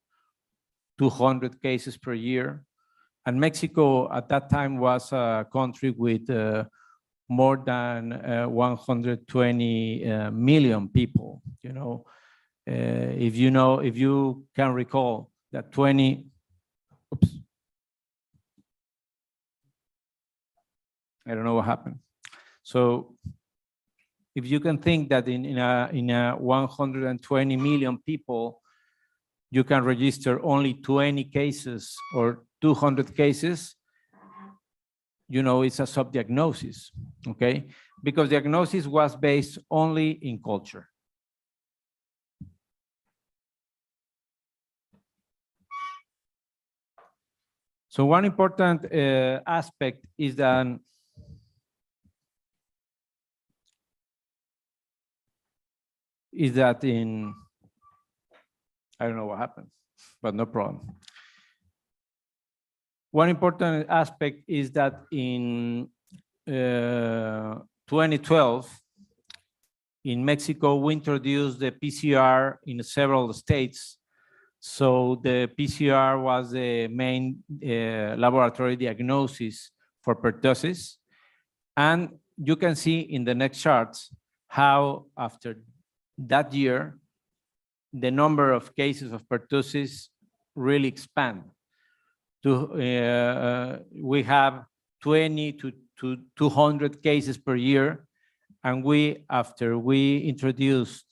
200 cases per year. And Mexico at that time was a country with more than 120 million people. If you can recall that 20, oops, I don't know what happened. So if you can think that in a 120 million people, you can register only 20 cases or 200 cases, it's a subdiagnosis, okay? Because diagnosis was based only in culture. So one important aspect is that I don't know what happened, but no problem. One important aspect is that in 2012, in Mexico, we introduced the PCR in several states. So the PCR was the main laboratory diagnosis for pertussis. And you can see in the next charts how after that year, the number of cases of pertussis really expand. We have 20 to 200 cases per year. And after we introduced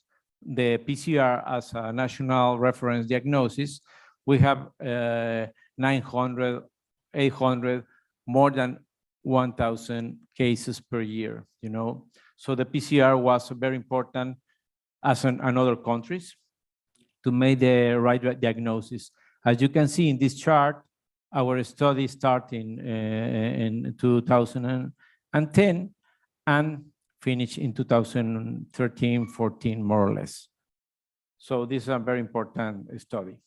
the PCR as a national reference diagnosis, we have 900, 800, more than 1,000 cases per year, So the PCR was very important as in other countries to make the right diagnosis. As you can see in this chart, our study started in 2010 and finished in 2013, 14, more or less. So this is a very important study.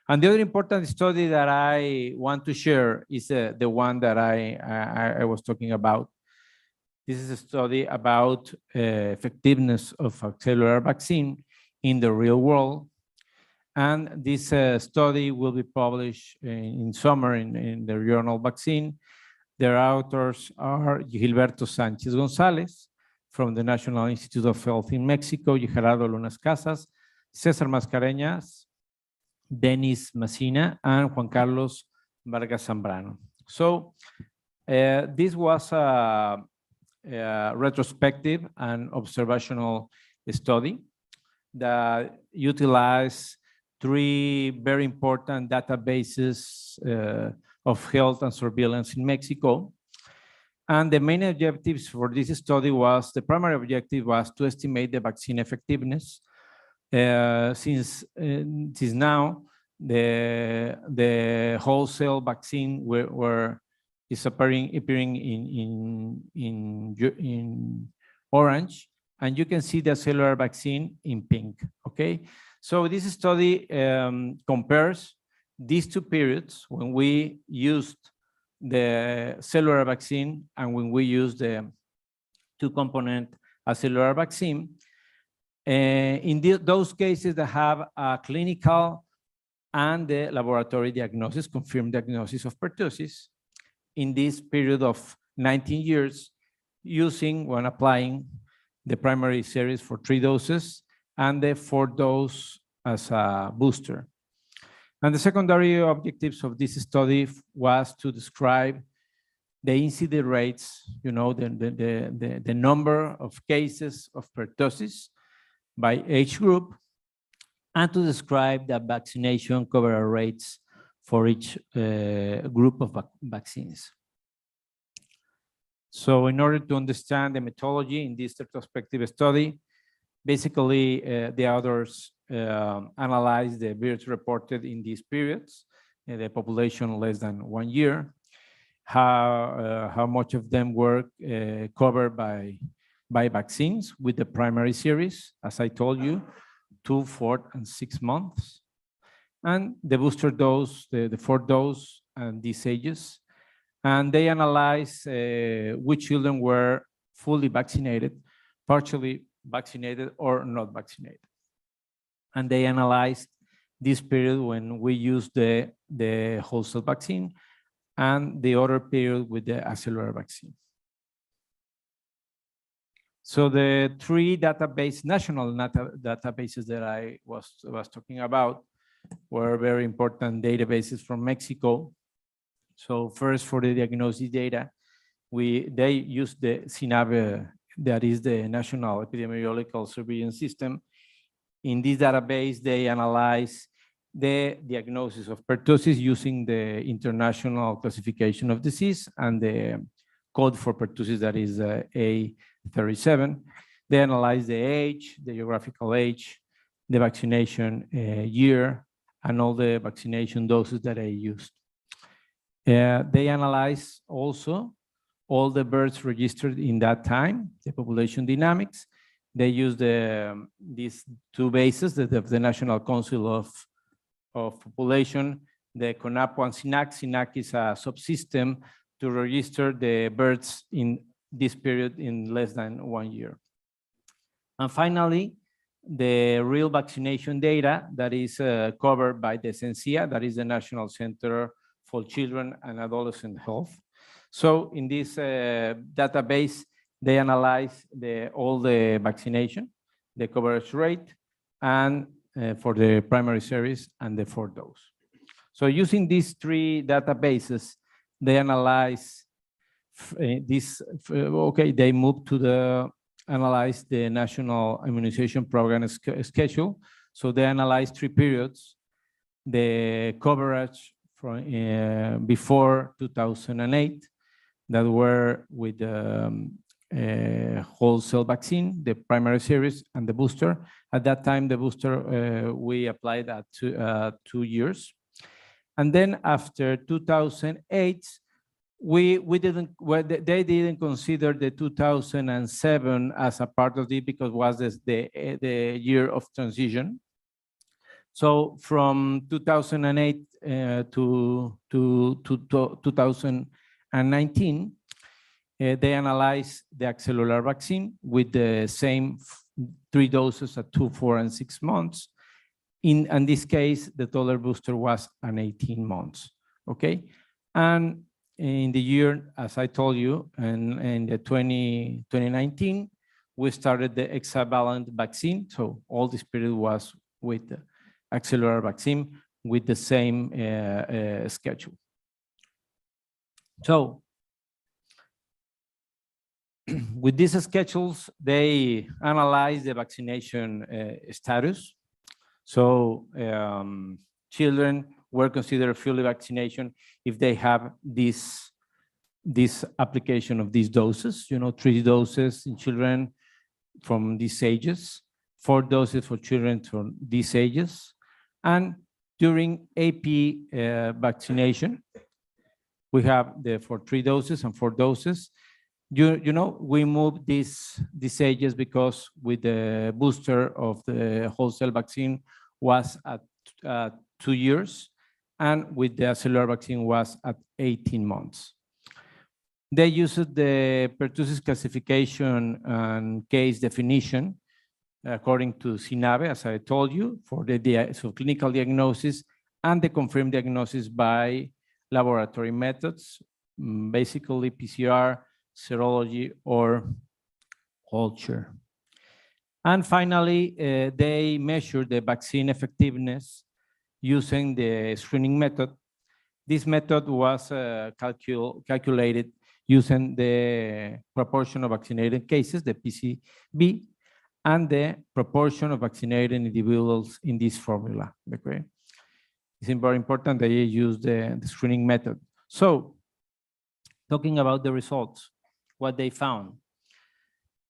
And the other important study that I want to share is the one that I was talking about. This is a study about effectiveness of a cellular vaccine in the real world. And this study will be published in summer in the journal Vaccine. Their authors are Gilberto Sanchez González from the National Institute of Health in Mexico, Gerardo Lunas Casas, César Mascareñas, Denis Massina, and Juan Carlos Vargas Zambrano. So this was a retrospective and observational study that utilized 3 very important databases of health and surveillance in Mexico. And the main objectives for this study the primary objective was to estimate the vaccine effectiveness. Since now, the wholesale vaccine is appearing in orange, and you can see the cellular vaccine in pink, okay? So this study compares these 2 periods when we used the cellular vaccine and when we used the 2-component cellular vaccine. In those cases that have a clinical and the laboratory diagnosis, confirmed diagnosis of pertussis, in this period of 19 years, when applying the primary series for 3 doses and the 4th dose as a booster. And the secondary objectives of this study was to describe the incidence rates, the number of cases of pertussis by age group, and to describe the vaccination coverage rates for each group of vaccines. So in order to understand the methodology in this retrospective study, Basically, the authors analyzed the births reported in these periods, the population less than 1 year, how much of them were covered by vaccines with the primary series, as I told you, 2, 4, and 6 months, and the booster dose, the 4th dose, and these ages. And they analyzed which children were fully vaccinated, partially vaccinated, or not vaccinated. And they analyzed this period when we used the whole cell vaccine and the other period with the acellular vaccine. So the 3 national databases that I was talking about were very important databases from Mexico. So first, for the diagnosis data, they used the CINAVE, that is the National Epidemiological Surveillance System. In this database, they analyze the diagnosis of pertussis using the International Classification of Disease and the code for pertussis, that is A37. They analyze the age, the geographical age, the vaccination year, and all the vaccination doses that they used. They analyze also all the births registered in that time, the population dynamics. They use these 2 bases of the National Council of Population, the CONAPO and SINAC. SINAC is a subsystem to register the births in this period in less than 1 year. And finally, the real vaccination data that is covered by the CENSIA, that is the National Center for Children and Adolescent Health. So in this database, they analyze all the vaccination, the coverage rate, and for the primary series and the 4th dose. So using these 3 databases, they analyze they move to analyze the National Immunization Program schedule. So they analyze 3 periods, the coverage from before 2008, that were with the whole cell vaccine, the primary series, and the booster. At that time, the booster, we applied at 2 years. And then after 2008, they didn't consider the 2007 as a part of it because it was the year of transition. So from 2008 to 2019, they analyzed the acellular vaccine with the same 3 doses at 2, 4, and 6 months. In this case, the total booster was an 18 months, okay? And in the year, as I told you, in the 2019, we started the hexavalent vaccine. So all this period was with the acellular vaccine with the same schedule. So with these schedules, they analyze the vaccination status. So children were considered fully vaccination if they have this application of these doses, 3 doses in children from these ages, 4 doses for children from these ages. And during AP vaccination, we have for 3 doses and 4 doses. We move these ages because with the booster of the whole cell vaccine was at 2 years, and with the acellular vaccine was at 18 months. They used the pertussis classification and case definition according to CINAVE, as I told you, for the clinical diagnosis and the confirmed diagnosis by laboratory methods, basically PCR, serology, or culture. And finally, they measured the vaccine effectiveness using the screening method. This method was calculated using the proportion of vaccinated cases, the PCV, and the proportion of vaccinated individuals in this formula. Okay? It's very important that you use the screening method. So, talking about the results, what they found.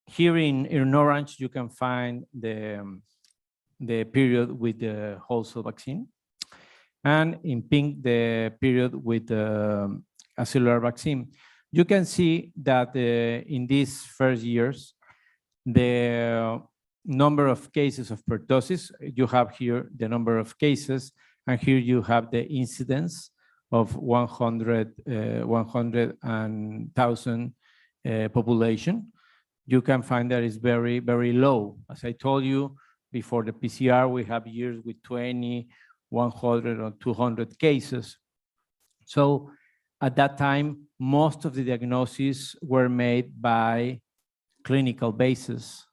Here in orange, you can find the period with the wholesale vaccine. And in pink, the period with the cellular vaccine. You can see that in these first years, the number of cases of pertussis, you have here the number of cases, and here you have the incidence of 100,000 population. You can find that it's very, very low. As I told you, before the PCR, we have years with 20, 100 or 200 cases. So at that time, most of the diagnoses were made by clinical basis.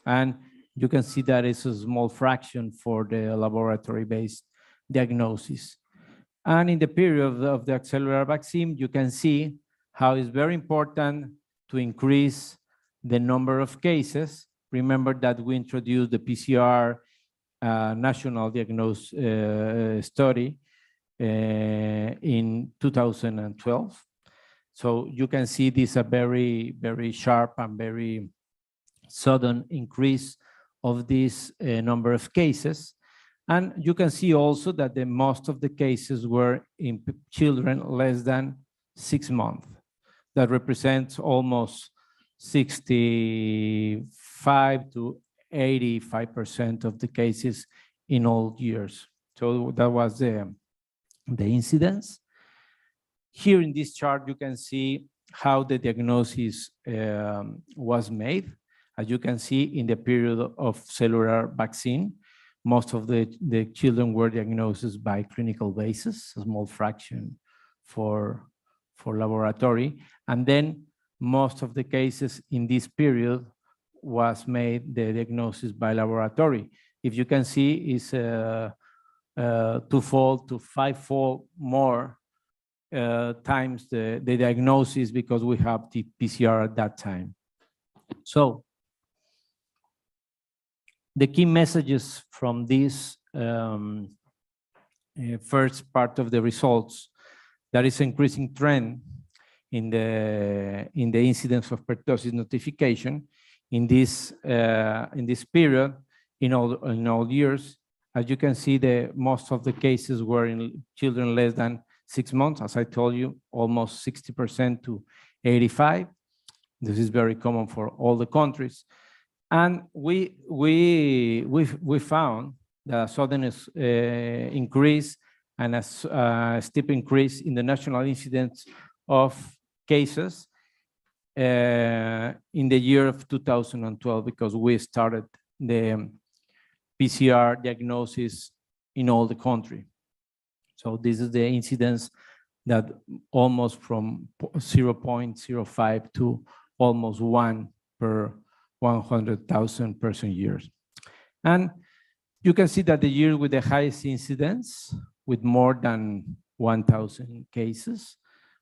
And you can see that it's a small fraction for the laboratory-based diagnosis. And in the period of the cellular vaccine, you can see how it's very important to increase the number of cases. Remember that we introduced the PCR national diagnosis study in 2012. So you can see this a very, very sharp and very sudden increase of this number of cases. And you can see also that the most of the cases were in children less than 6 months. That represents almost 65 to 85% of the cases in all years. So that was the incidence. Here in this chart, you can see how the diagnosis was made. As you can see, in the period of cellular vaccine, most of the children were diagnosed by clinical basis, a small fraction for laboratory. And then most of the cases in this period was made the diagnosis by laboratory. If you can see, it's twofold to fivefold more times the diagnosis because we have the PCR at that time. So the key messages from this first part of the results, that is increasing trend in the incidence of pertussis notification in this period in all years. As you can see, most of the cases were in children less than 6 months. As I told you, almost 60% to 85%. This is very common for all the countries. And we found the sudden increase and a steep increase in the national incidence of cases in the year of 2012 because we started the PCR diagnosis in all the country. So this is the incidence that almost from 0.05 to almost 1 per 100,000 person years. And you can see that the year with the highest incidence, with more than 1,000 cases,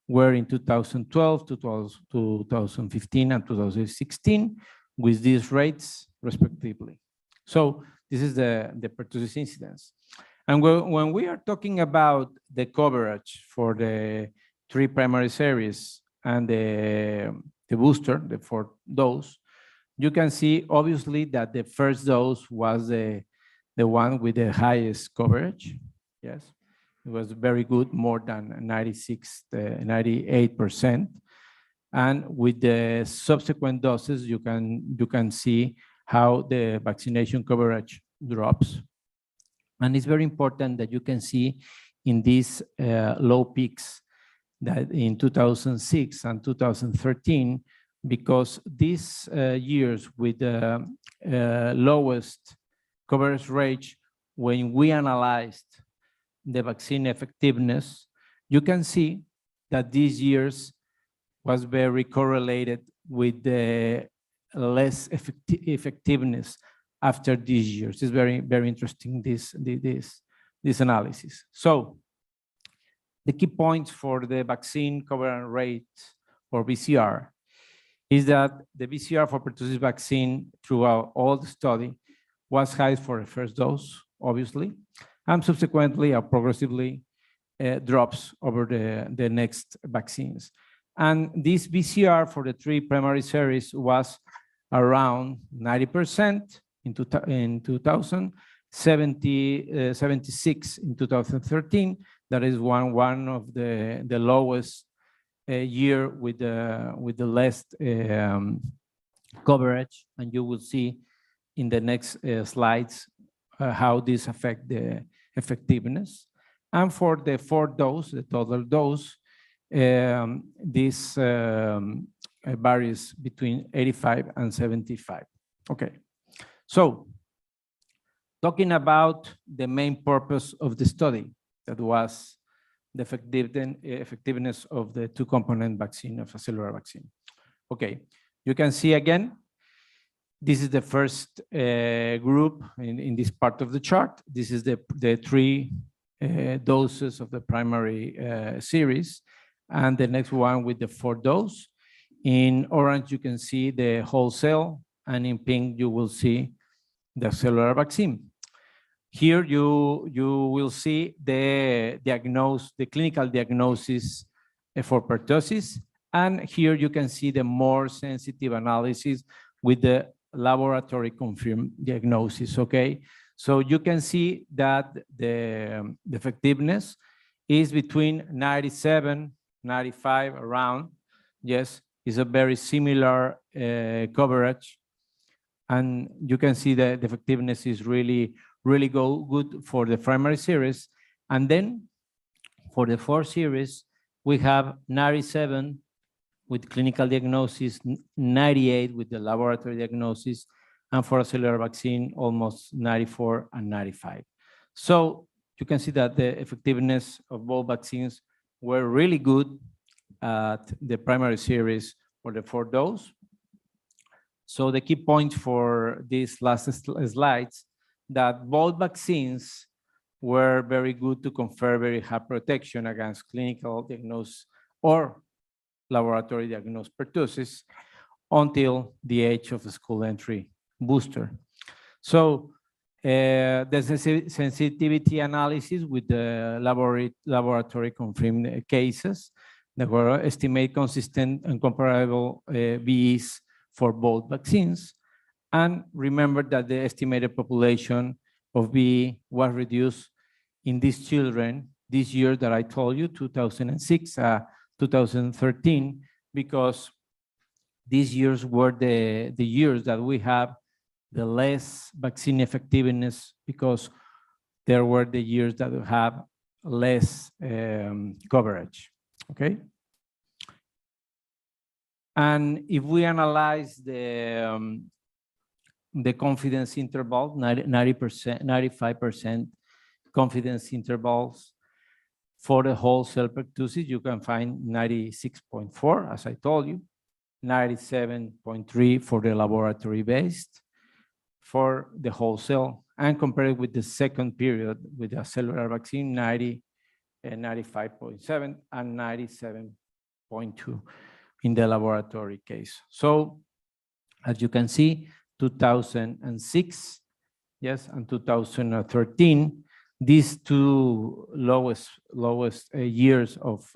were in 2012, 2015, and 2016, with these rates respectively. So this is the pertussis incidence. And when we are talking about the coverage for the 3 primary series and the booster, the 4th dose, you can see obviously that the first dose was the one with the highest coverage. Yes, it was very good, more than 98%. And with the subsequent doses, you can see how the vaccination coverage drops. And it's very important that you can see in these low peaks that in 2006 and 2013, because these years with the lowest coverage rate, when we analyzed the vaccine effectiveness, you can see that these years was very correlated with the less effectiveness after these years. It's very, very interesting, this analysis. So the key points for the vaccine coverage rate or VCR is that the VCR for pertussis vaccine throughout all the study was high for the first dose, obviously, and subsequently progressively drops over the next vaccines. And this VCR for the 3 primary series was around 90% in 2000, 76 in 2013. That is one of the lowest year with the less coverage, and you will see in the next slides how this affect the effectiveness. And for the fourth dose, the total dose, this varies between 85 and 75. Okay, so talking about the main purpose of the study, that was the effectiveness of the two-component vaccine, of a cellular vaccine. Okay, you can see again, this is the first group in this part of the chart. This is the three doses of the primary series, and the next one with the fourth dose. In orange, you can see the whole cell, and in pink, you will see the cellular vaccine. Here, you will see the clinical diagnosis for pertussis, and here you can see the more sensitive analysis with the laboratory confirmed diagnosis, okay? So you can see that the effectiveness is between 97, 95 around. Yes, it's a very similar coverage. And you can see that the effectiveness is really good for the primary series. And then for the fourth series, we have 97 with clinical diagnosis, 98 with the laboratory diagnosis, and for a cellular vaccine, almost 94 and 95. So you can see that the effectiveness of both vaccines were really good at the primary series for the fourth dose. So the key point for these last slides, that both vaccines were very good to confer very high protection against clinical diagnosis or laboratory diagnosed pertussis until the age of the school entry booster. So the sensitivity analysis with the laboratory confirmed cases that were estimate consistent and comparable VEs for both vaccines. And remember that the estimated population of VE was reduced in these children this year that I told you, 2006, 2013, because these years were the years that we have the less vaccine effectiveness, because there were the years that have less coverage, okay? And if we analyze the confidence interval, 90%, 95% confidence intervals for the whole cell pertussis, you can find 96.4, as I told you, 97.3 for the laboratory based, for the whole cell, and compared with the second period with the cellular vaccine, 95.7 and 97.2 in the laboratory case. So as you can see, 2006, yes, and 2013, these two lowest years of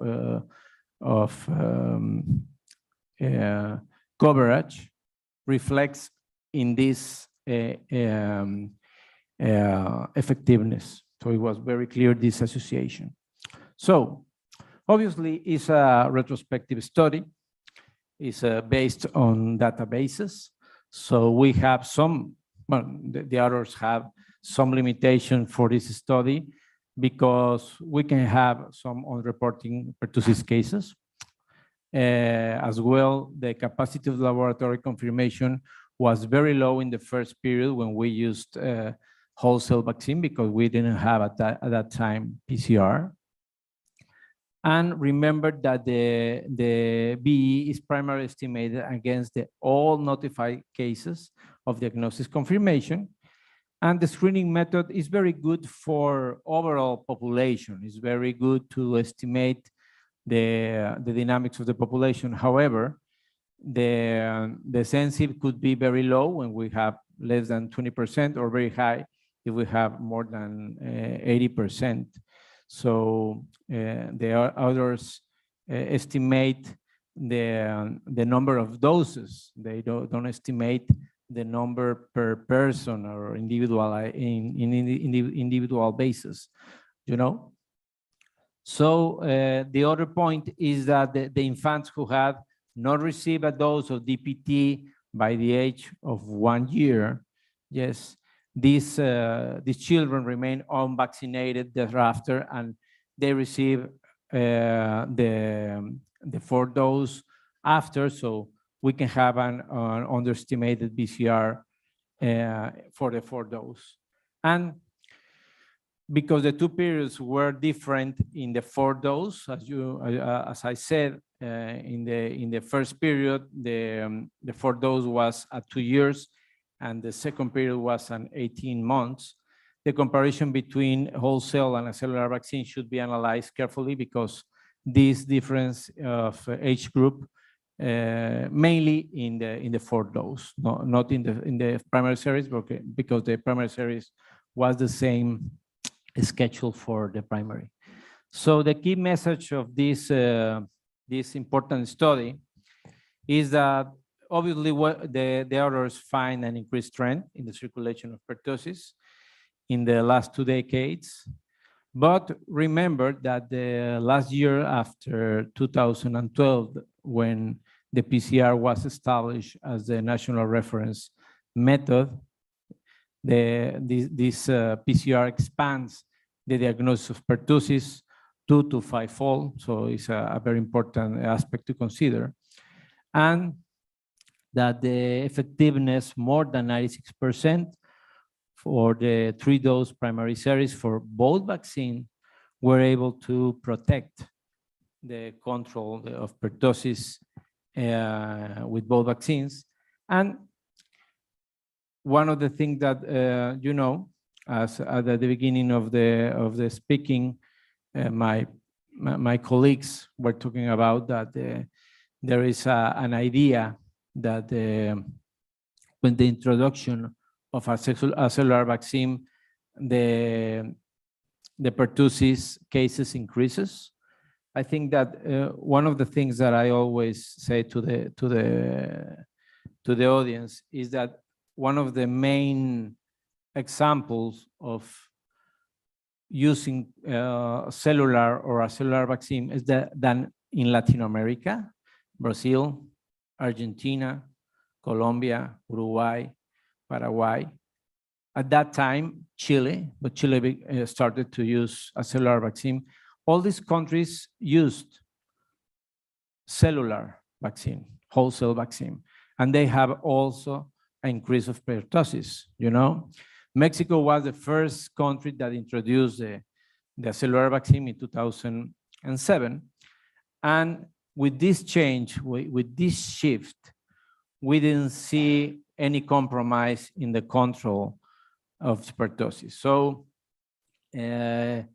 coverage reflects in this effectiveness. So it was very clear, this association. So obviously it's a retrospective study. It's based on databases. So we have some, well, the others have some limitation for this study because we can have some unreporting pertussis cases. As well, the capacity of laboratory confirmation was very low in the first period when we used whole cell vaccine because we didn't have at that time PCR. And remember that the BE is primarily estimated against the all notified cases of diagnosis confirmation. And the screening method is very good for overall population. It's very good to estimate the dynamics of the population. However, the sensitive could be very low when we have less than 20% or very high if we have more than 80%. So the others estimate the number of doses. They don't estimate the number per person or individual in individual basis, you know. So the other point is that the infants who had not received a dose of DPT by the age of 1 year, yes, these children remain unvaccinated thereafter, and they receive the 4th dose after, so we can have an underestimated BCR for the 4th dose. And because the 2 periods were different in the 4th dose, as I said, in the first period, the 4th dose was at 2 years, and the second period was at 18 months. The comparison between wholesale and acellular vaccine should be analyzed carefully, because this difference of age group mainly in the 4th dose, not in the primary series, because the primary series was the same schedule for the primary. So the key message of this this important study is that obviously what the authors find an increased trend in the circulation of pertussis in the last 2 decades. But remember that the last year after 2012, when the PCR was established as the national reference method, this PCR expands the diagnosis of pertussis 2 to 5-fold. So it's a very important aspect to consider. And that the effectiveness more than 96% for the 3-dose primary series for both vaccines were able to protect the control of pertussis with both vaccines. And one of the things that you know, as at the beginning of the speaking, my colleagues were talking about that there is an idea that when the introduction of a cellular vaccine, the pertussis cases increases. I think that one of the things that I always say to the audience is that one of the main examples of using cellular or a cellular vaccine is that in Latin America, Brazil, Argentina, Colombia, Uruguay, Paraguay. At that time, Chile, but Chile started to use a cellular vaccine. All these countries used cellular vaccine, wholesale vaccine, and they have also an increase of pertussis, you know. Mexico was the first country that introduced the cellular vaccine in 2007. And with this change, with this shift, we didn't see any compromise in the control of pertussis. So the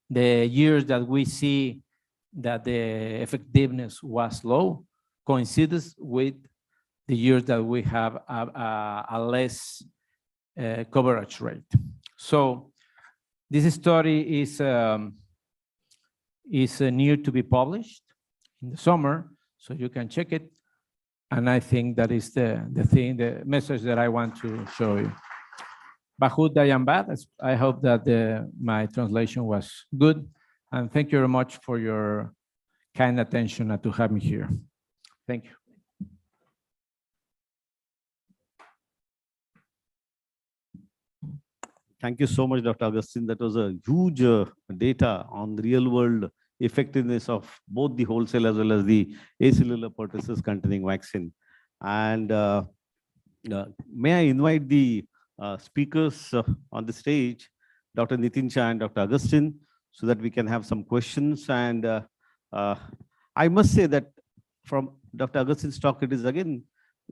years that we see that the effectiveness was low coincides with the years that we have a less coverage rate. So this study is near to be published in the summer, so you can check it. And I think that is the message that I want to show you. Bahut Dayambad, I hope that my translation was good. And thank you very much for your kind attention and to have me here. Thank you. Thank you so much, Dr. Augustine. That was a huge data on the real world effectiveness of both the wholesale as well as the acellular pertussis containing vaccine. And may I invite the speakers on the stage, Dr. Nitin Shah and Dr. Augustine, so that we can have some questions. And I must say that from Dr. Augustine's talk, it is again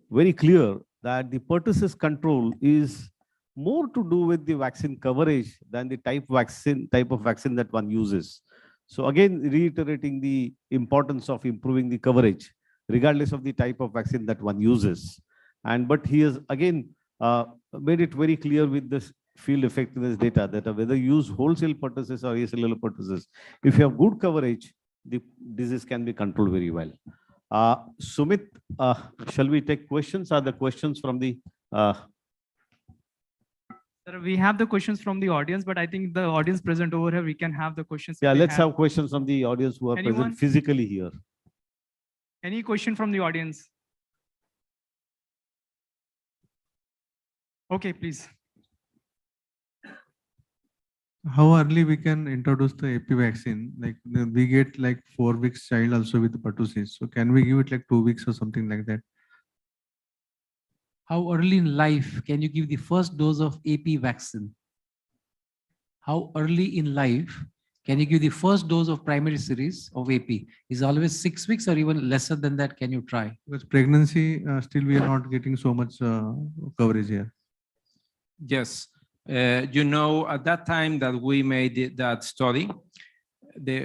very clear that the pertussis control is more to do with the vaccine coverage than the type of vaccine that one uses. So again, reiterating the importance of improving the coverage, regardless of the type of vaccine that one uses. But he has again made it very clear with this field effectiveness data that whether you use wholesale pertussis or acellular pertussis, if you have good coverage, the disease can be controlled very well. Sumit, shall we take questions? Are the questions from the, Sir, we have the questions from the audience, but I think the audience present over here, we can have the questions. if yeah, they let's have questions from the audience who are Anyone? present physically here. Any question from the audience? Okay, please. How early we can introduce the AP vaccine? Like we get like 4 weeks child also with pertussis. So can we give it like 2 weeks or something like that? How early in life can you give the first dose of AP vaccine? How early in life can you give the first dose of primary series of AP? Is always 6 weeks or even lesser than that? Can you try? Because pregnancy still we are not getting so much coverage here. Yes. You know, at that time that we made that study,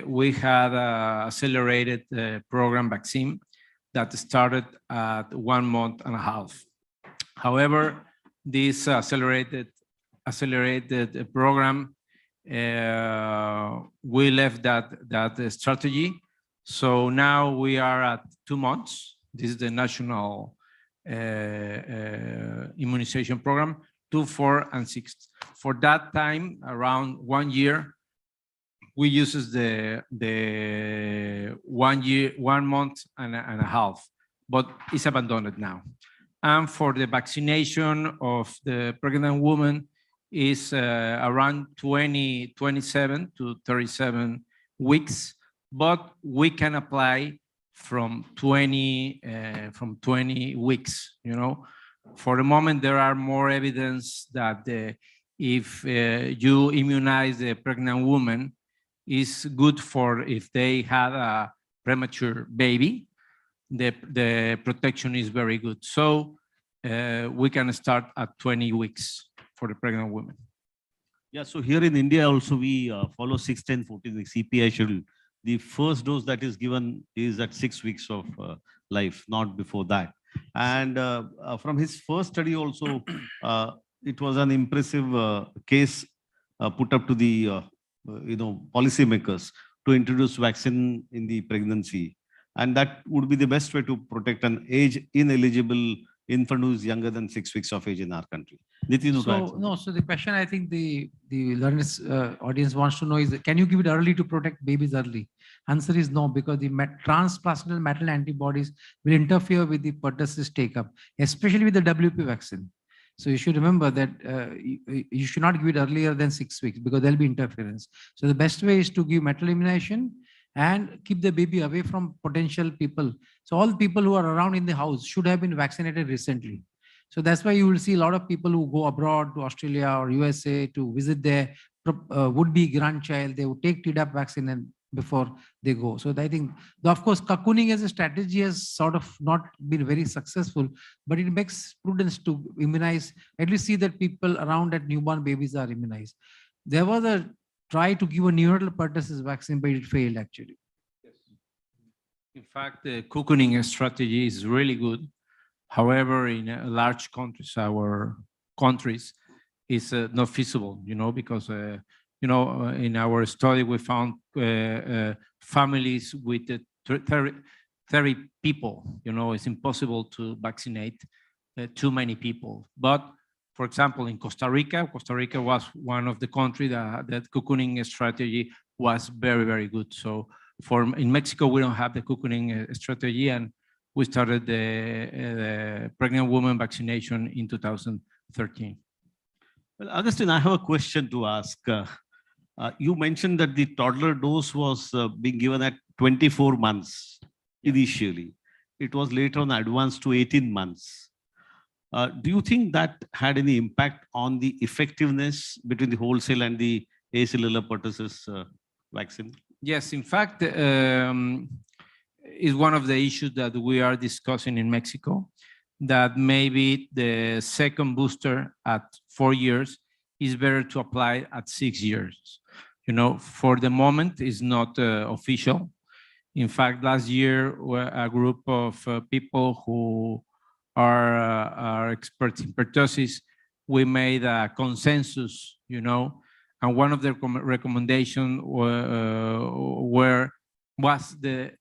we had a accelerated program vaccine that started at 1 month and a half. However, this accelerated program, we left that strategy. So now we are at 2 months. This is the national immunization program, 2, 4, and 6. For that time, around 1 year, we uses the 1 year, 1 month and a half, but it's abandoned now. And for the vaccination of the pregnant woman is around 27 to 37 weeks, but we can apply from 20 weeks, you know. For the moment, there are more evidence that if you immunize the pregnant woman, is good for if they had a premature baby, the protection is very good. So we can start at 20 weeks for the pregnant woman. Yeah, so here in India also we follow 6, 10, 14 weeks CPI schedule. The first dose that is given is at 6 weeks of life, not before that. And from his first study also, it was an impressive case put up to the policymakers to introduce vaccine in the pregnancy, and that would be the best way to protect an age ineligible infant who is younger than 6 weeks of age in our country. Nitin, would you add So something? no, so the question I think the learners audience wants to know is, can you give it early to protect babies early? Answer is no, because the transplacental maternal antibodies will interfere with the pertussis take-up, especially with the WP vaccine. So you should remember that you should not give it earlier than 6 weeks because there'll be interference. So the best way is to give maternal immunization and keep the baby away from potential people. So all people who are around in the house should have been vaccinated recently. So that's why you will see a lot of people who go abroad to Australia or USA to visit their would-be grandchild. They would take Tdap vaccine and before they go. So I think, of course, cocooning as a strategy has sort of not been very successful, but it makes prudence to immunize, at least see that people around that newborn babies are immunized. There was a try to give a neonatal pertussis vaccine, but it failed actually. In fact, the cocooning strategy is really good. However, in large countries, our countries, is not feasible, you know, because, in our study, we found families with 30 people, you know, it's impossible to vaccinate too many people. But for example, in Costa Rica was one of the countries that cocooning strategy was very, very good. So in Mexico, we don't have the cocooning strategy, and we started the pregnant woman vaccination in 2013. Well, Augustine, I have a question to ask. You mentioned that the toddler dose was being given at 24 months initially. It was later on advanced to 18 months. Do you think that had any impact on the effectiveness between the wholesale and the acellular pertussis vaccine? Yes, in fact, is one of the issues that we are discussing in Mexico, that maybe the second booster at 4 years is better to apply at 6 years. You know, for the moment, it's not official. In fact, last year, a group of people who are experts in pertussis, we made a consensus, you know, and one of the recommendations was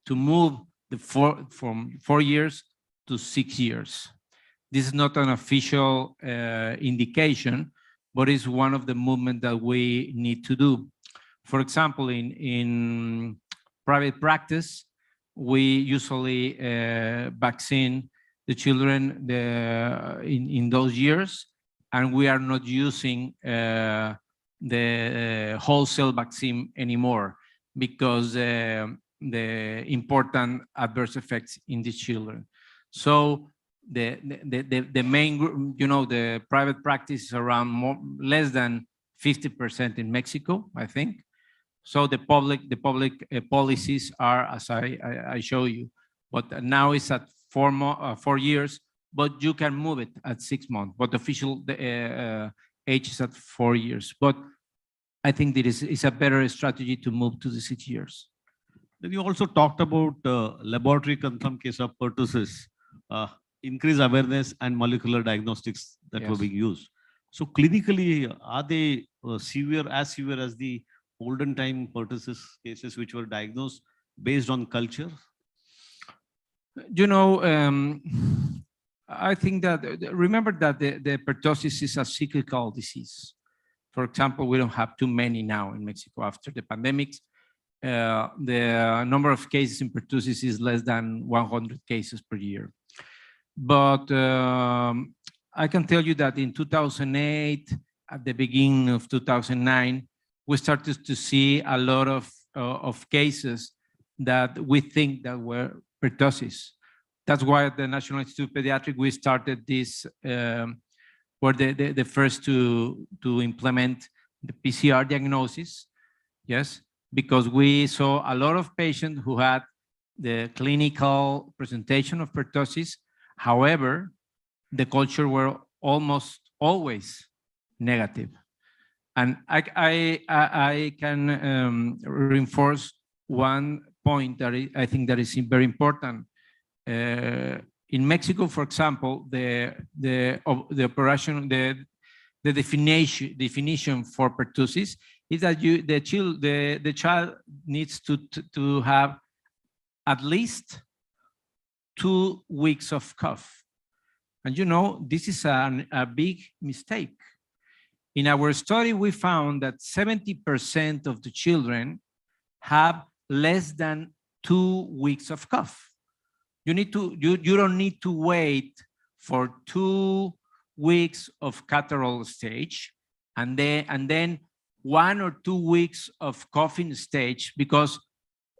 to move from 4 years to 6 years. This is not an official indication, but it's one of the movements that we need to do. For example, in private practice, we usually vaccine the children in those years, and we are not using the wholesale vaccine anymore because the important adverse effects in these children. So the main group, the private practice is around less than 50% in Mexico, I think. So the public policies are as I show you, but now it's at 4 years, but you can move it at 6 months. But the official age is at 4 years. But I think that it's a better strategy to move to the 6 years. Then you also talked about laboratory confirmed case of pertussis, increased awareness and molecular diagnostics that were Yes. being used. So clinically, are they as severe as the olden time pertussis cases which were diagnosed based on culture? I think that, remember that the pertussis is a cyclical disease. For example, we don't have too many now in Mexico after the pandemics. The number of cases in pertussis is less than 100 cases per year. But I can tell you that in 2008, at the beginning of 2009, we started to see a lot of cases that we think that were pertussis. That's why at the National Institute of Pediatrics, we started this, were the first to implement the PCR diagnosis, yes, because we saw a lot of patients who had the clinical presentation of pertussis. However, the culture were almost always negative. And I can reinforce one point that I think that is very important. In Mexico, for example, the definition for pertussis is that the child needs to have at least 2 weeks of cough. And this is a big mistake. In our study, we found that 70% of the children have less than 2 weeks of cough. You don't need to wait for 2 weeks of catarrhal stage and then 1 or 2 weeks of coughing stage, because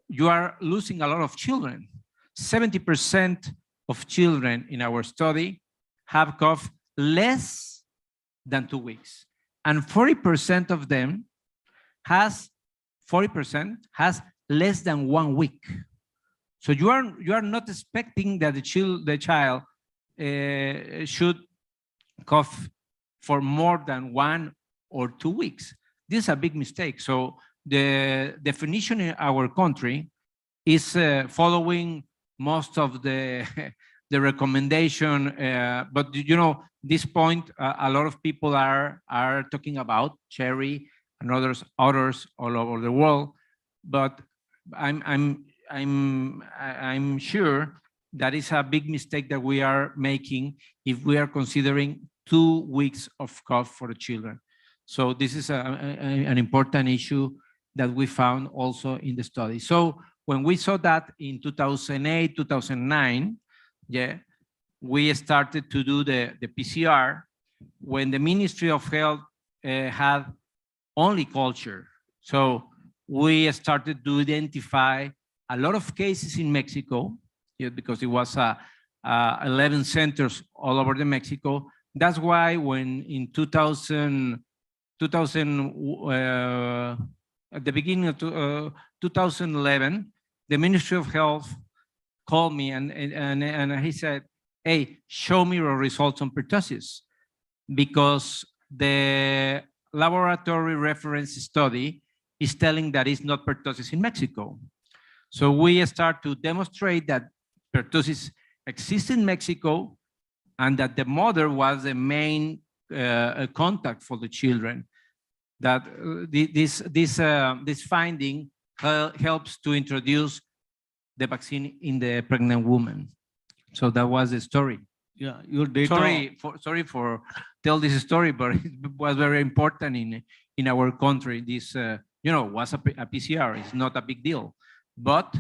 you are losing a lot of children. 70% of children in our study have cough less than 2 weeks. And 40% of them has less than 1 week. So you are not expecting that the child should cough for more than 1 or 2 weeks. This is a big mistake. So the definition in our country is following most of the recommendation, but this point a lot of people are talking about cherry and others all over the world, but I'm sure that is a big mistake that we are making if we are considering 2 weeks of cough for the children. So this is an important issue that we found also in the study. So when we saw that in 2008, 2009, we started to do the PCR when the Ministry of Health had only culture. So we started to identify a lot of cases in Mexico, because it was 11 centers all over Mexico. That's why when in 2000 at the beginning of 2011, the Ministry of Health called me and he said, hey, show me your results on pertussis, because the laboratory reference study is telling that it's not pertussis in Mexico. So we start to demonstrate that pertussis exists in Mexico and that the mother was the main contact for the children. That this finding helps to introduce the vaccine in the pregnant woman. So that was the story. Yeah, your data. Sorry for tell this story, but it was very important in our country. This was a PCR. It's not a big deal, but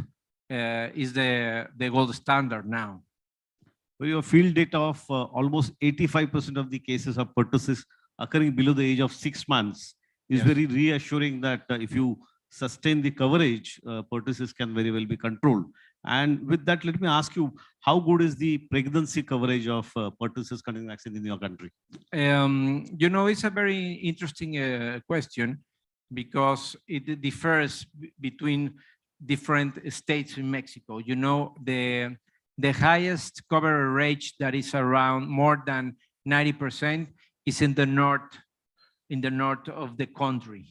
is the gold standard now. Well, your field data of almost 85% of the cases of pertussis occurring below the age of 6 months is Yes. very reassuring that if you sustain the coverage, pertussis can very well be controlled. And with that, let me ask you, how good is the pregnancy coverage of pertussis contagion vaccine in your country? It's a very interesting question because it differs between different states in Mexico. The highest cover rate that is around more than 90% is in the north of the country.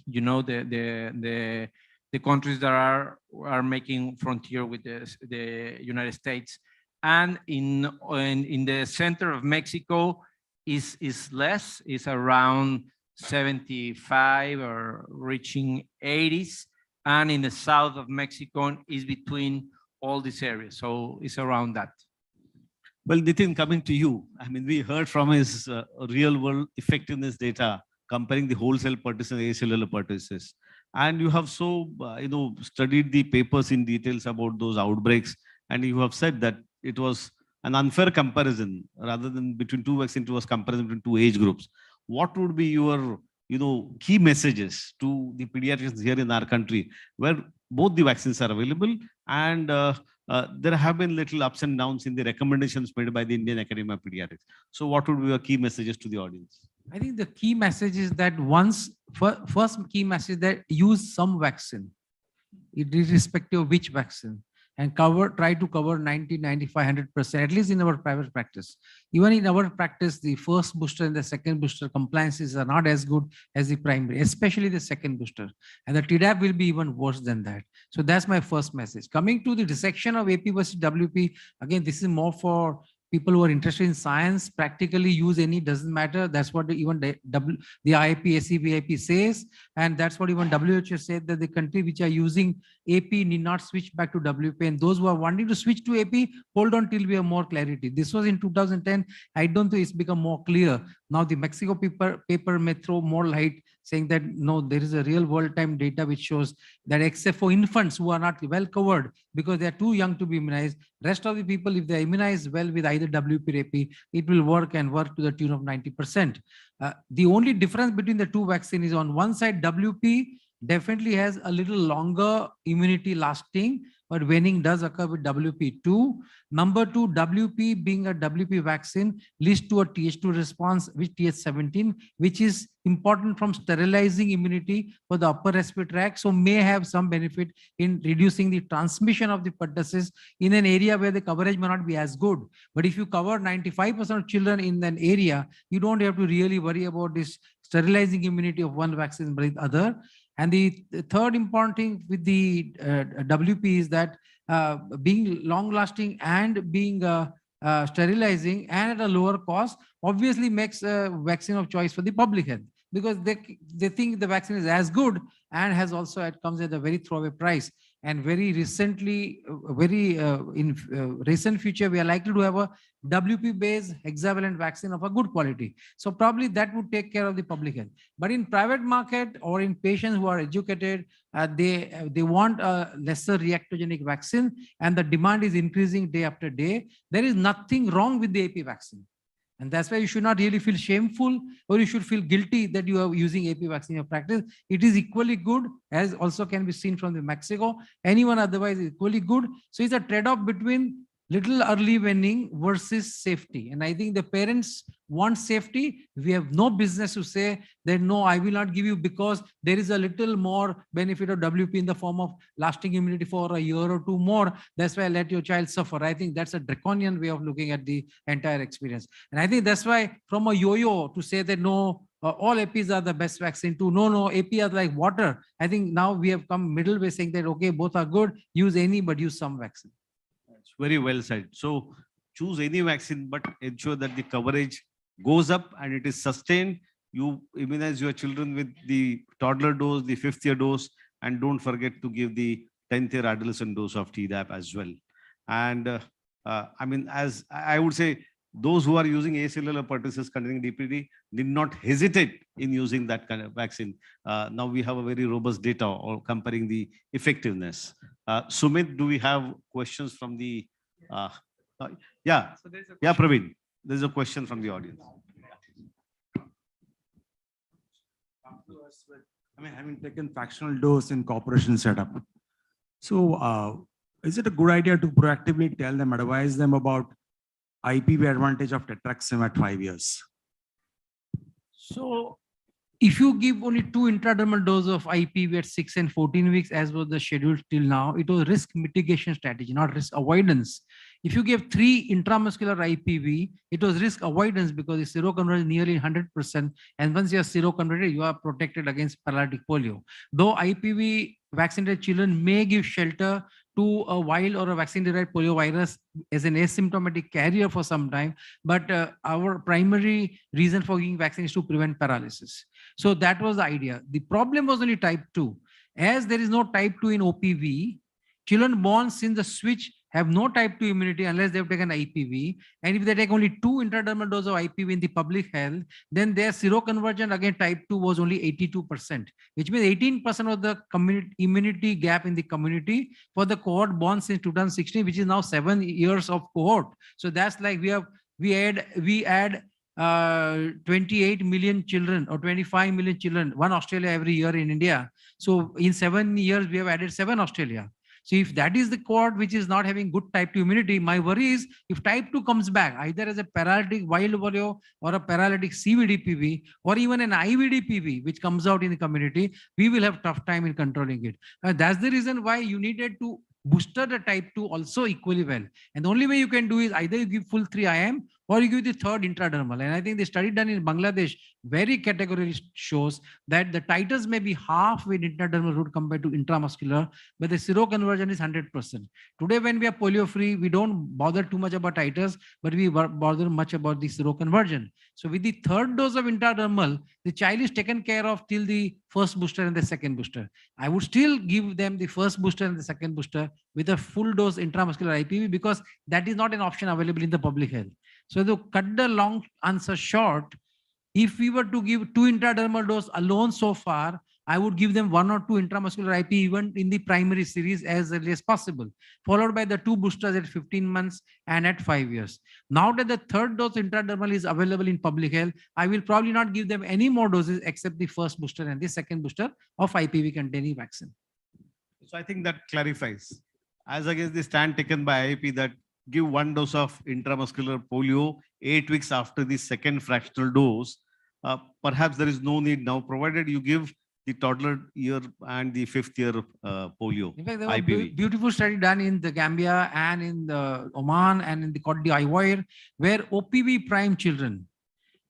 The countries that are making frontier with the United States, and in the center of Mexico is less, is around 75 or reaching 80s, and in the south of Mexico is between all these areas. So it's around that. Well, Nitin, coming to you, I mean, we heard from his real world effectiveness data comparing the wholesale pertussis and acellular pertussis. And you have studied the papers in details about those outbreaks. And you have said that it was an unfair comparison rather than between two vaccines, it was comparison between two age groups. What would be your, key messages to the pediatricians here in our country where both the vaccines are available and there have been little ups and downs in the recommendations made by the Indian Academy of Pediatrics. So what would be your key messages to the audience? I think the key message is that first key message that use some vaccine, irrespective of which vaccine, and try to cover 90, 95, 100%, at least in our private practice. Even in our practice, the first booster and the second booster compliances are not as good as the primary, especially the second booster. And the TDAP will be even worse than that. So that's my first message. Coming to the dissection of AP versus WP, again, this is more for people who are interested in science. Practically use any, doesn't matter. That's what even the IAP, ACVIP says. And that's what even WHO said, that the country which are using AP need not switch back to WP. And those who are wanting to switch to AP, hold on till we have more clarity. This was in 2010. I don't think it's become more clear. Now the Mexico paper may throw more light, saying that no, there is a real world time data which shows that except for infants who are not well covered because they are too young to be immunized, rest of the people, if they are immunized well with either WP or AP, it will work and work to the tune of 90%. The only difference between the two vaccines is on one side, WP definitely has a little longer immunity lasting, but waning does occur with WP2. Number two, WP being a WP vaccine leads to a Th2 response with Th17, which is important from sterilizing immunity for the upper respiratory tract. So may have some benefit in reducing the transmission of the pertussis in an area where the coverage may not be as good. But if you cover 95% of children in an area, you don't have to really worry about this sterilizing immunity of one vaccine with other. And the third important thing with the WP is that being long-lasting and being sterilizing and at a lower cost obviously makes a vaccine of choice for the public health, because they think the vaccine is as good and has also, it comes at a very throwaway price. And very recently, in recent future, we are likely to have a WP-based hexavalent vaccine of a good quality. So probably that would take care of the public health. But in private market or in patients who are educated, they want a lesser reactogenic vaccine, and the demand is increasing day after day. There is nothing wrong with the AP vaccine. And that's why you should not really feel shameful or you should feel guilty that you are using AP vaccine in your practice. It is equally good, as also can be seen from the Mexico. Anyone otherwise is equally good. So it's a trade-off between little early weaning versus safety. And I think the parents want safety. We have no business to say that, no, I will not give you because there is a little more benefit of WP in the form of lasting immunity for a year or two more. That's why I let your child suffer. I think that's a draconian way of looking at the entire experience. And I think that's why from a yo-yo to say that no, all APs are the best vaccine too. No, AP are like water. I think now we have come middle way saying that, okay, both are good. Use any, but use some vaccine. Very well said. So choose any vaccine, but ensure that the coverage goes up and it is sustained. You immunize your children with the toddler dose, the 5th year dose, and don't forget to give the 10th year adolescent dose of Tdap as well. And I mean, as I would say, those who are using acellular pertussis containing DPD did not hesitate in using that kind of vaccine. Now we have a very robust data or comparing the effectiveness. Sumit, do we have questions from the, yeah, So there's a yeah, question. Praveen, there's a question from the audience. I mean, having taken fractional dose in corporation setup. So is it a good idea to proactively tell them, advise them about IPV advantage of tetraxim at 5 years? So if you give only 2 intradermal doses of IPV at 6 and 14 weeks, as was the schedule till now, it was risk mitigation strategy, not risk avoidance. If you give 3 intramuscular IPV, it was risk avoidance because the seroconversion is nearly 100%. And once you are seroconverted, you are protected against paralytic polio. Though IPV vaccinated children may give shelter to a wild or a vaccine-derived poliovirus as an asymptomatic carrier for some time, but our primary reason for giving vaccine is to prevent paralysis. So that was the idea. The problem was only type 2. As there is no type 2 in OPV, children born since the switch have no type 2 immunity unless they have taken IPV. And if they take only 2 intradermal doses of IPV in the public health, then their seroconversion against type 2 was only 82%, which means 18% of the community immunity gap in the community for the cohort born since 2016, which is now 7 years of cohort. So that's like we add 28 million children or 25 million children, 1 Australia every year in India. So in 7 years, we have added 7 Australia. So if that is the cohort which is not having good type 2 immunity, my worry is if type 2 comes back, either as a paralytic wild polio or a paralytic CVDPV or even an IVDPV, which comes out in the community, we will have tough time in controlling it. That's the reason why you needed to booster the type 2 also equally well. And the only way you can do is either you give full 3 IM or you give the third intradermal. And I think the study done in Bangladesh very categorically shows that the titers may be half with intradermal route compared to intramuscular, but the seroconversion is 100%. Today, when we are polio free, we don't bother too much about titers, but we bother much about the seroconversion. So with the third dose of intradermal, the child is taken care of till the first booster and the second booster. I would still give them the first booster and the second booster with a full dose intramuscular IPV because that is not an option available in the public health. So to cut the long answer short, if we were to give 2 intradermal dose alone so far, I would give them 1 or 2 intramuscular IP even in the primary series as early as possible, followed by the 2 boosters at 15 months and at 5 years. Now that the third dose intradermal is available in public health, I will probably not give them any more doses except the first booster and the second booster of IPV containing vaccine. So I think that clarifies. As against the stand taken by IIP that give 1 dose of intramuscular polio 8 weeks after the second fractional dose, perhaps there is no need now, provided you give the toddler year and the 5th year polio. In fact, there was a IPV. beautiful study done in the Gambia and in the Oman and in the Côte d'Ivoire, where OPV prime children,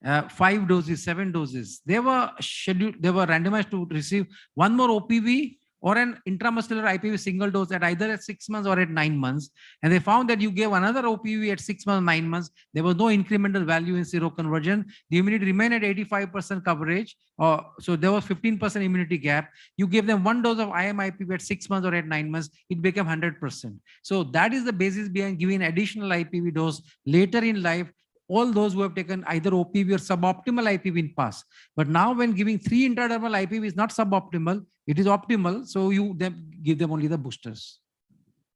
5 doses, 7 doses, they were randomized to receive 1 more OPV or an intramuscular IPV single dose at either at 6 months or at 9 months. And they found that you gave another OPV at 6 months, 9 months. There was no incremental value in seroconversion. The immunity remained at 85% coverage. So there was 15% immunity gap. You gave them 1 dose of IM-IPV at 6 months or at 9 months, it became 100%. So that is the basis behind giving additional IPV dose later in life. All those who have taken either OPV or suboptimal IPV in past. But now when giving 3 intradermal IPV is not suboptimal, it is optimal. So you give them only the boosters.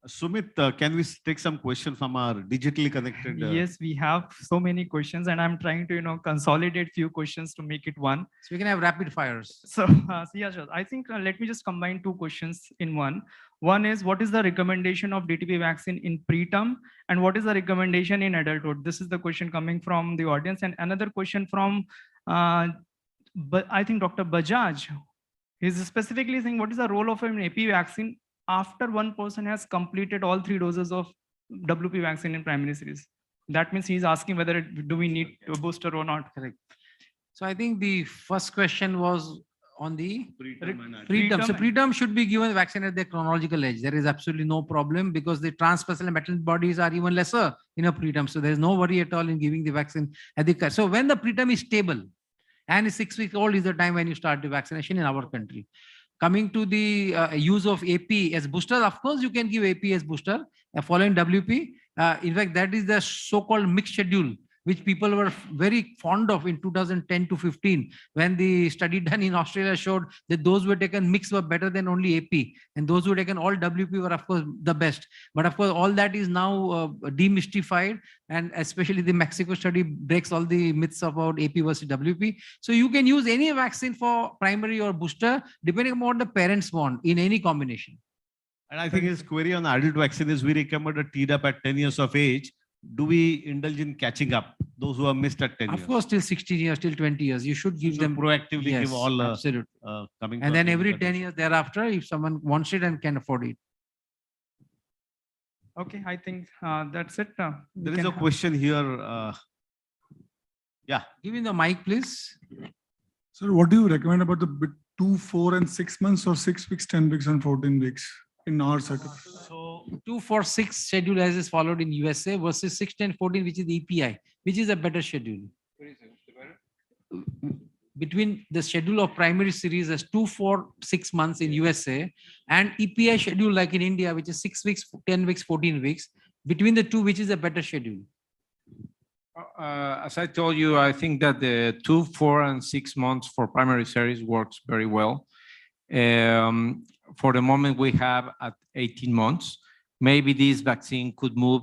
Sumit, can we take some questions from our digitally connected? Yes, we have so many questions and I'm trying to, consolidate few questions to make it one. So we can have rapid fires. So, yeah, sure. I think let me just combine 2 questions in one. One is, what is the recommendation of DTP vaccine in preterm and what is the recommendation in adulthood? This is the question coming from the audience. And another question from, but I think Dr. Bajaj is specifically saying, what is the role of an AP vaccine after one person has completed all 3 doses of WP vaccine in primary series? That means he's asking whether do we need a booster or not. Correct. So I think the first question was on the Preterm and preterm. So Preterm. preterm should be given vaccine at their chronological age. There is absolutely no problem because the transplacenta metal bodies are even lesser in a preterm. So there is no worry at all in giving the vaccine at the. So when the preterm is stable and is 6 weeks old is the time when you start the vaccination in our country. coming to the use of AP as booster, of course, you can give AP as booster following WP. In fact, that is the so-called mixed schedule, which people were very fond of in 2010 to 15, when the study done in Australia showed that those who were taken mixed were better than only AP, and those who were taken all WP were, of course, the best. But of course, all that is now demystified, and especially the Mexico study breaks all the myths about AP versus WP. So you can use any vaccine for primary or booster, depending on what the parents want in any combination. And I think his query on adult vaccine is we recommend a Tdap at 10 years of age. Do we indulge in catching up those who are missed at 10 years? Of course, till 16 years, till 20 years, you should give So them proactively yes, give all absolutely. coming. to And our then every clinical 10 years thereafter, if someone wants it and can afford it. Okay, I think that's it. We There is can a have- question here. Give him the mic, please. Sir, what do you recommend about the 2, 4, and 6 months, or 6 weeks, 10 weeks, and 14 weeks in our setup? So 2-4-6 schedule as is followed in USA versus 6-10-14, which is the EPI, which is a better schedule. Between the schedule of primary series as 2-4-6 months in USA and EPI schedule like in India, which is 6 weeks, 10 weeks, 14 weeks. Between the two, which is a better schedule? As I told you, I think that the 2, 4, and 6 months for primary series works very well. For the moment, we have at 18 months. Maybe this vaccine could move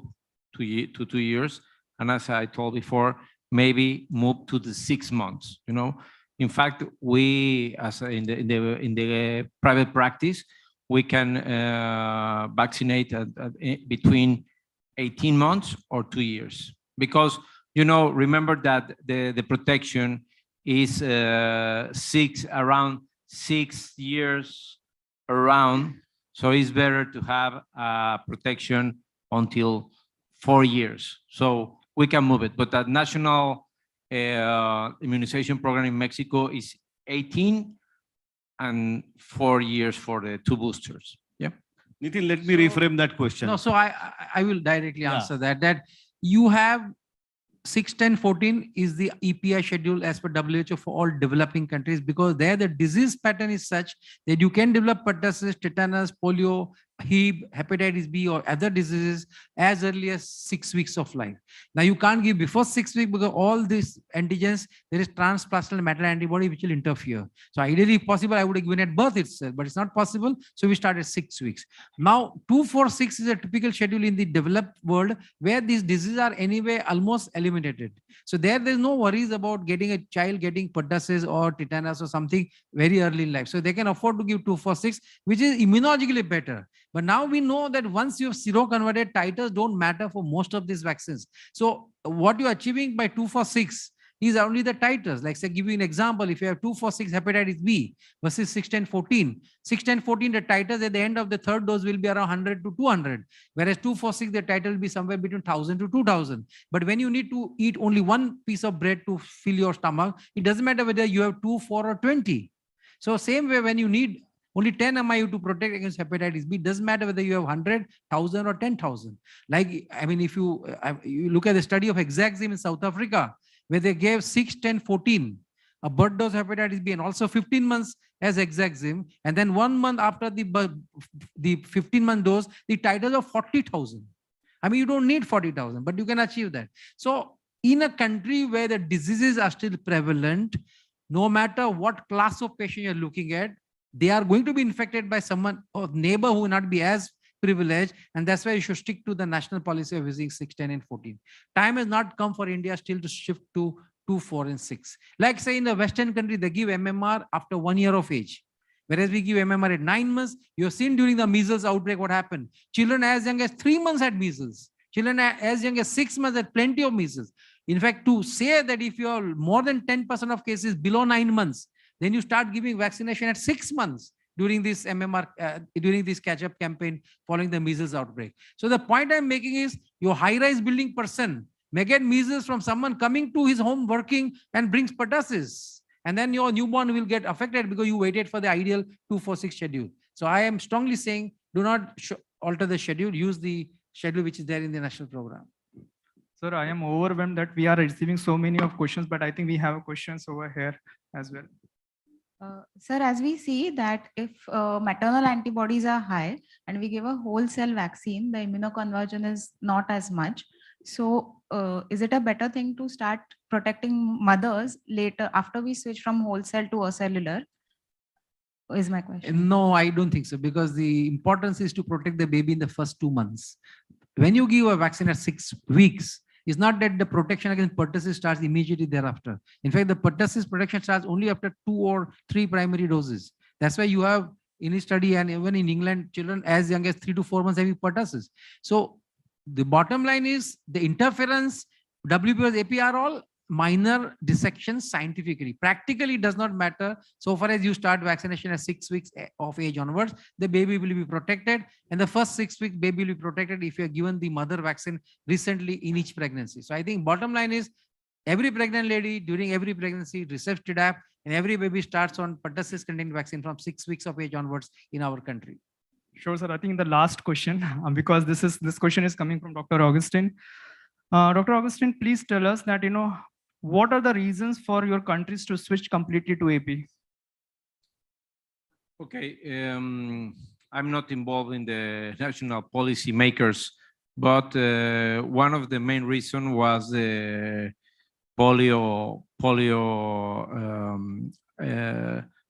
to 2 years, and as I told before, maybe move to the 6 months. You know, in fact, we as in the private practice, we can vaccinate between 18 months or 2 years, because you know, remember that the protection is around 6 years around. So it's better to have protection until 4 years. So we can move it. But the national immunization program in Mexico is 18 and 4 years for the 2 boosters. Yeah. Nitin, let me reframe that question. No, so I will directly Yeah. answer that you have 6-10-14 is the EPI schedule as per WHO for all developing countries, because there the disease pattern is such that you can develop pertussis, tetanus, polio, Hib, hepatitis B, or other diseases as early as 6 weeks of life. Now you can't give before 6 weeks because all these antigens, there is transplacental matter antibody which will interfere. So ideally, if possible, I would have given at birth itself, but it's not possible. So we start at 6 weeks. Now 2-4-6 is a typical schedule in the developed world where these diseases are anyway almost eliminated. So there's no worries about getting a child getting pertussis or tetanus or something very early in life. So they can afford to give 2-4-6, which is immunologically better. But now we know that once you have seroconverted, titers don't matter for most of these vaccines. So what you're achieving by 2-4-6 is only the titers. Like, say, give you an example, if you have 2-4-6 hepatitis B versus 6-10-14, 6-10-14, the titers at the end of the third dose will be around 100 to 200, whereas 2-4-6, the titer will be somewhere between 1000 to 2000. But when you need to eat only one piece of bread to fill your stomach, it doesn't matter whether you have 2, 4, or 20. So same way, when you need only 10 MIU to protect against hepatitis B, doesn't matter whether you have 100, 1000, or 10,000. Like, I mean, if you look at the study of Exaczim in South Africa, where they gave 6-10-14, a birth dose of hepatitis B, and also 15 months as Exaczim, and then 1 month after the 15-month dose, the titers of 40,000. I mean, you don't need 40,000, but you can achieve that. So in a country where the diseases are still prevalent, no matter what class of patient you're looking at, they are going to be infected by someone or neighbor who will not be as privileged. And that's why you should stick to the national policy of using 6, 10, and 14. Time has not come for India still to shift to 2, 4, and 6. Like, say, in the Western country, they give MMR after 1 year of age. Whereas we give MMR at 9 months. You have seen during the measles outbreak what happened. Children as young as 3 months had measles. Children as young as 6 months had plenty of measles. In fact, to say that if you are more than 10% of cases below 9 months, then you start giving vaccination at 6 months during this MMR, during this catch-up campaign following the measles outbreak. So the point I'm making is your high-rise building person may get measles from someone coming to his home working and brings pertussis. And then your newborn will get affected because you waited for the ideal 2-4-6 schedule. So I am strongly saying, do not alter the schedule, use the schedule which is there in the national program. Sir, I am overwhelmed that we are receiving so many of questions, but I think we have questions over here as well. Sir, as we see that if maternal antibodies are high and we give a whole cell vaccine, the immunoconversion is not as much. So is it a better thing to start protecting mothers later after we switch from whole cell to a cellular? Is my question. No, I don't think so, because the importance is to protect the baby in the first 2 months. When you give a vaccine at 6 weeks, it's not that the protection against pertussis starts immediately thereafter. In fact, the pertussis protection starts only after 2 or 3 primary doses. That's why you have in a study, and even in England, children as young as 3 to 4 months having pertussis. So the bottom line is the interference, WBS, AP are all minor dissections scientifically. Practically, it does not matter. So far as you start vaccination at 6 weeks of age onwards, the baby will be protected. And the first 6 weeks, baby will be protected if you are given the mother vaccine recently in each pregnancy. So I think bottom line is every pregnant lady during every pregnancy receives Tdap, and every baby starts on pertussis containing vaccine from 6 weeks of age onwards in our country. Sure, sir. I think the last question, because this question is coming from Dr. Augustine. Dr. Augustine, please tell us that, what are the reasons for your countries to switch completely to AP? Okay, I'm not involved in the national policy makers, but one of the main reasons was the polio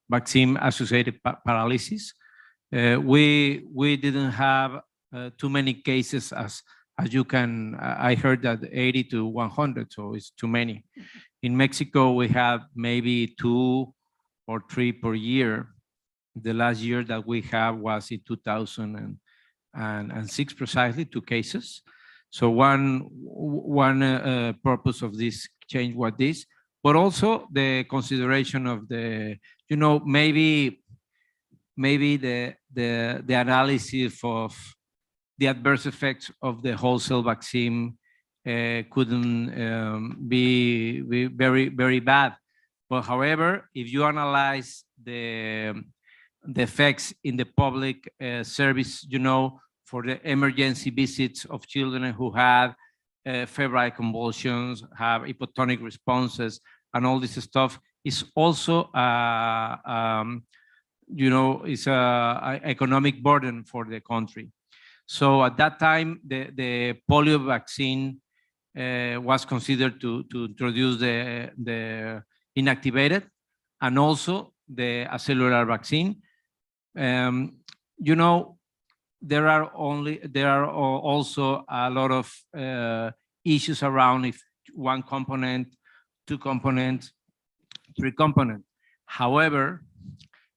vaccine associated paralysis. We didn't have too many cases as you can. I heard that 80 to 100, so it's too many. In Mexico, we have maybe 2 or 3 per year. The last year that we have was in 2006, precisely 2 cases. So one purpose of this change was this, but also the consideration of the, maybe the analysis of the adverse effects of the wholesale vaccine couldn't be very, very bad. But however, if you analyze the effects in the public service, for the emergency visits of children who have febrile convulsions, have hypotonic responses, and all this stuff, is also, it's an economic burden for the country. So at that time, the polio vaccine was considered to introduce the inactivated and also the acellular vaccine. There are also a lot of issues around if 1 component, 2 components, 3 components. However,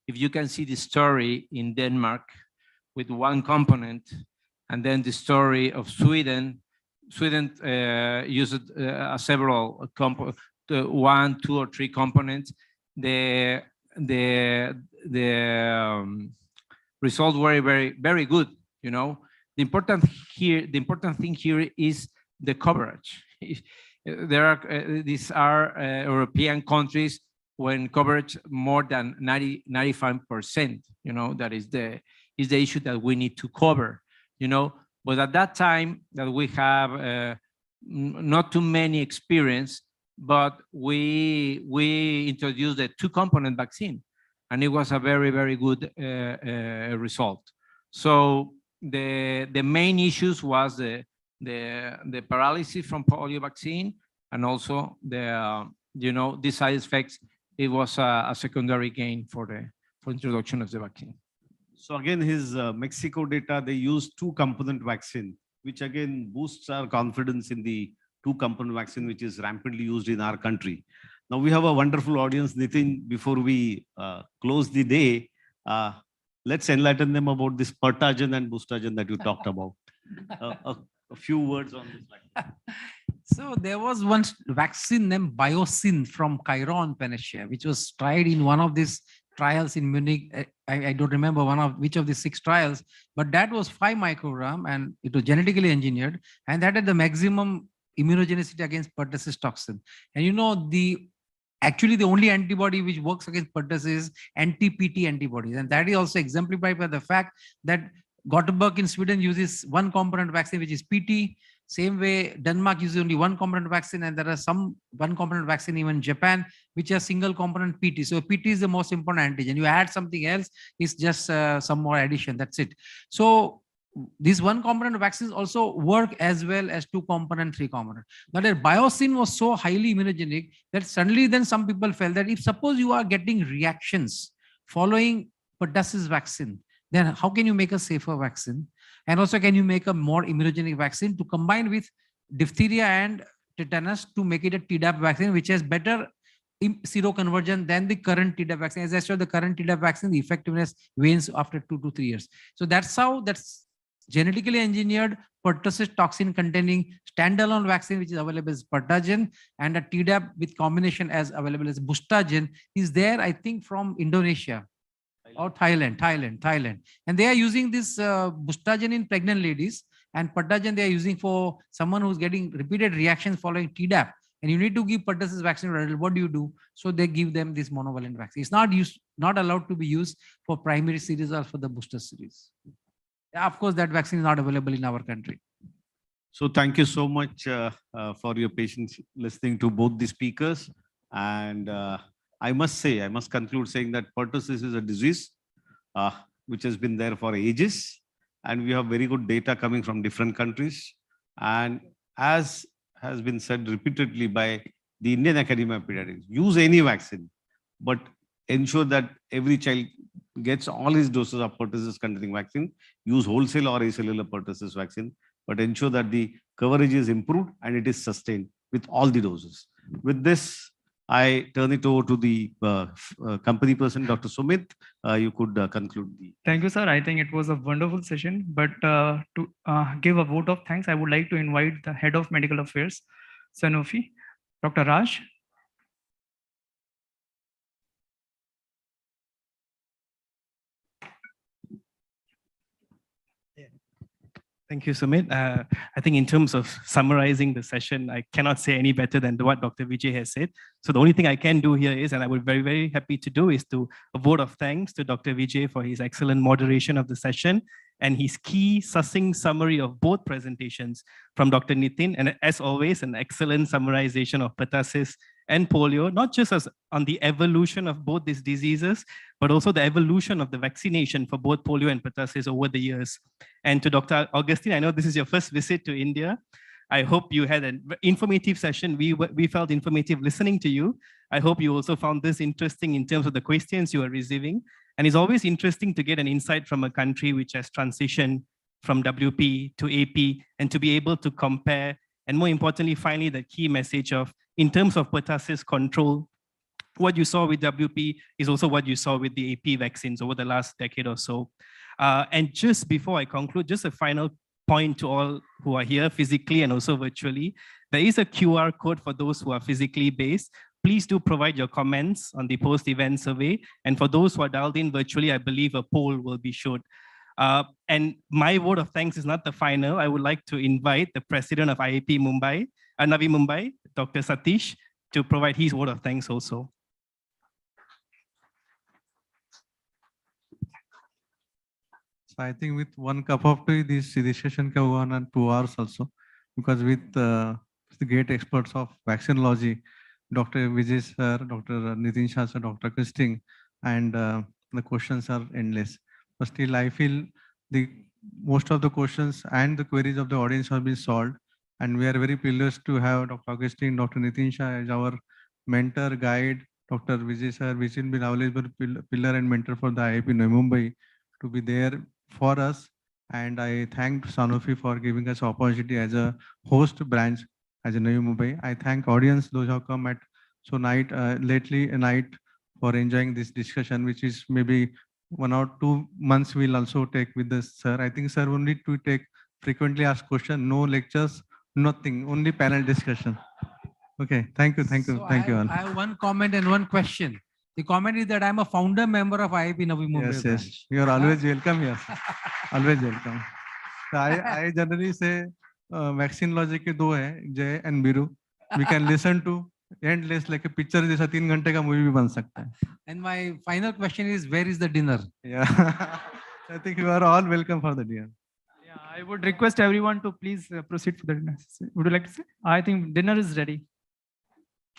if you can see the story in Denmark with 1 component, and then the story of Sweden used several 1, 2, or 3 components. The results were very, very good. The important thing here is the coverage. These are European countries when coverage more than 95%. That is the issue that we need to cover. But at that time that we have not too many experience, but we introduced the 2-component vaccine, and it was a very, very good result. So the main issues was the paralysis from polio vaccine, and also the side effects. It was a secondary gain for introduction of the vaccine. So again, his Mexico data, they use 2-component vaccine, which again boosts our confidence in the 2-component vaccine, which is rampantly used in our country. Now we have a wonderful audience. Nitin, before we close the day, let's enlighten them about this Pertagen and Boostagen that you talked about. A few words on this vaccine. So there was one vaccine named Biosyn from Chiron Panacea, which was tried in one of these trials in Munich. I don't remember which of the 6 trials, but that was 5 microgram, and it was genetically engineered, and that had the maximum immunogenicity against pertussis toxin. And actually the only antibody which works against pertussis is anti-PT antibodies, and that is also exemplified by the fact that Gothenburg in Sweden uses 1-component vaccine, which is PT. Same way, Denmark uses only one component vaccine, and there are some one component vaccine, even Japan, which are single component PT. So PT is the most important antigen. You add something else, it's just some more addition. That's it. So these one component vaccines also work as well as two component, three component. Now that biosyn was so highly immunogenic that suddenly then some people felt that if suppose you are getting reactions following pertussis vaccine, then how can you make a safer vaccine? And also, can you make a more immunogenic vaccine to combine with diphtheria and tetanus to make it a Tdap vaccine, which has better seroconversion than the current Tdap vaccine. As I showed, the current Tdap vaccine, the effectiveness wanes after 2 to 3 years. So that's how that's genetically engineered pertussis toxin containing standalone vaccine, which is available as Pertagen, and a Tdap with combination as available as Bustagen is there, I think, from Indonesia. Or Thailand. And they are using this Bustagen in pregnant ladies, and Pertagen they are using for someone who's getting repeated reactions following Tdap. And you need to give pertussis vaccine to adult. What do? So they give them this monovalent vaccine. It's not allowed to be used for primary series or for the booster series. Yeah, of course, that vaccine is not available in our country. So thank you so much for your patience listening to both the speakers. And I must conclude saying that pertussis is a disease which has been there for ages. And we have very good data coming from different countries. And as has been said repeatedly by the Indian Academy of Pediatrics, use any vaccine, but ensure that every child gets all his doses of pertussis containing vaccine. Use wholesale or acellular pertussis vaccine, but ensure that the coverage is improved and it is sustained with all the doses. With this, I turn it over to the company person, Dr. Sumit. You could conclude the. Thank you, sir. I think it was a wonderful session. But to give a vote of thanks, I would like to invite the Head of Medical Affairs, Sanofi, Dr. Raj. Thank you, Sumit. I think in terms of summarizing the session, I cannot say any better than what Dr. Vijay has said. So the only thing I can do here is, and I would be very, very happy to do, is to a vote of thanks to Dr. Vijay for his excellent moderation of the session and his key succinct summary of both presentations from Dr. Nitin. And as always, an excellent summarization of pertussis and polio, not just as on the evolution of both these diseases, but also the evolution of the vaccination for both polio and pertussis over the years. And to Dr. Augustine, I know this is your first visit to India. I hope you had an informative session. We felt informative listening to you. I hope you also found this interesting in terms of the questions you are receiving. And it's always interesting to get an insight from a country which has transitioned from WP to AP and to be able to compare. And more importantly, finally, the key message of, in terms of pertussis control, what you saw with WP is also what you saw with the AP vaccines over the last decade or so. And just before I conclude, just a final point to all who are here physically and also virtually. There is a QR code for those who are physically based. Please do provide your comments on the post-event survey. And for those who are dialed in virtually, I believe a poll will be showed. And my vote of thanks is not the final. I would like to invite the president of IIP Mumbai, Navi Mumbai, Dr. Satish, to provide his vote of thanks also. So I think with one cup of tea, this session can go on 2 hours also, because with the great experts of vaccinology, Dr. Vijay sir, Dr. Nitin Shah sir, Dr. Christine, and the questions are endless. But still, I feel most of the questions and the queries of the audience have been solved. And we are very privileged to have Dr. Augustine, Dr. Nitin Shah as our mentor, guide, Dr. Vijay sir, which will be available pillar and mentor for the IIP Navi Mumbai to be there for us. And I thank Sanofi for giving us opportunity as a host branch as a Navi Mumbai. I thank audience, those who have come at lately a night for enjoying this discussion, which is maybe 1 or 2 months we'll also take with this sir. I think sir will need to take frequently asked questions, no lectures, nothing, only panel discussion. Okay, thank you all. I have one comment and one question. The comment is that I'm a founder member of IIP Navi Mumbai. Yes, you are always welcome here. Always welcome. So I generally say vaccine logic ke do hai, Jay and Biru. We can listen to endless like a picture जैसा 3 घंटे का movie भी बन सकता है. And my final question is, where is the dinner? Yeah, I think you are all welcome for the dinner. Yeah, I would request everyone to please proceed for the dinner. Would you like to say? I think dinner is ready.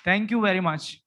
Thank you very much.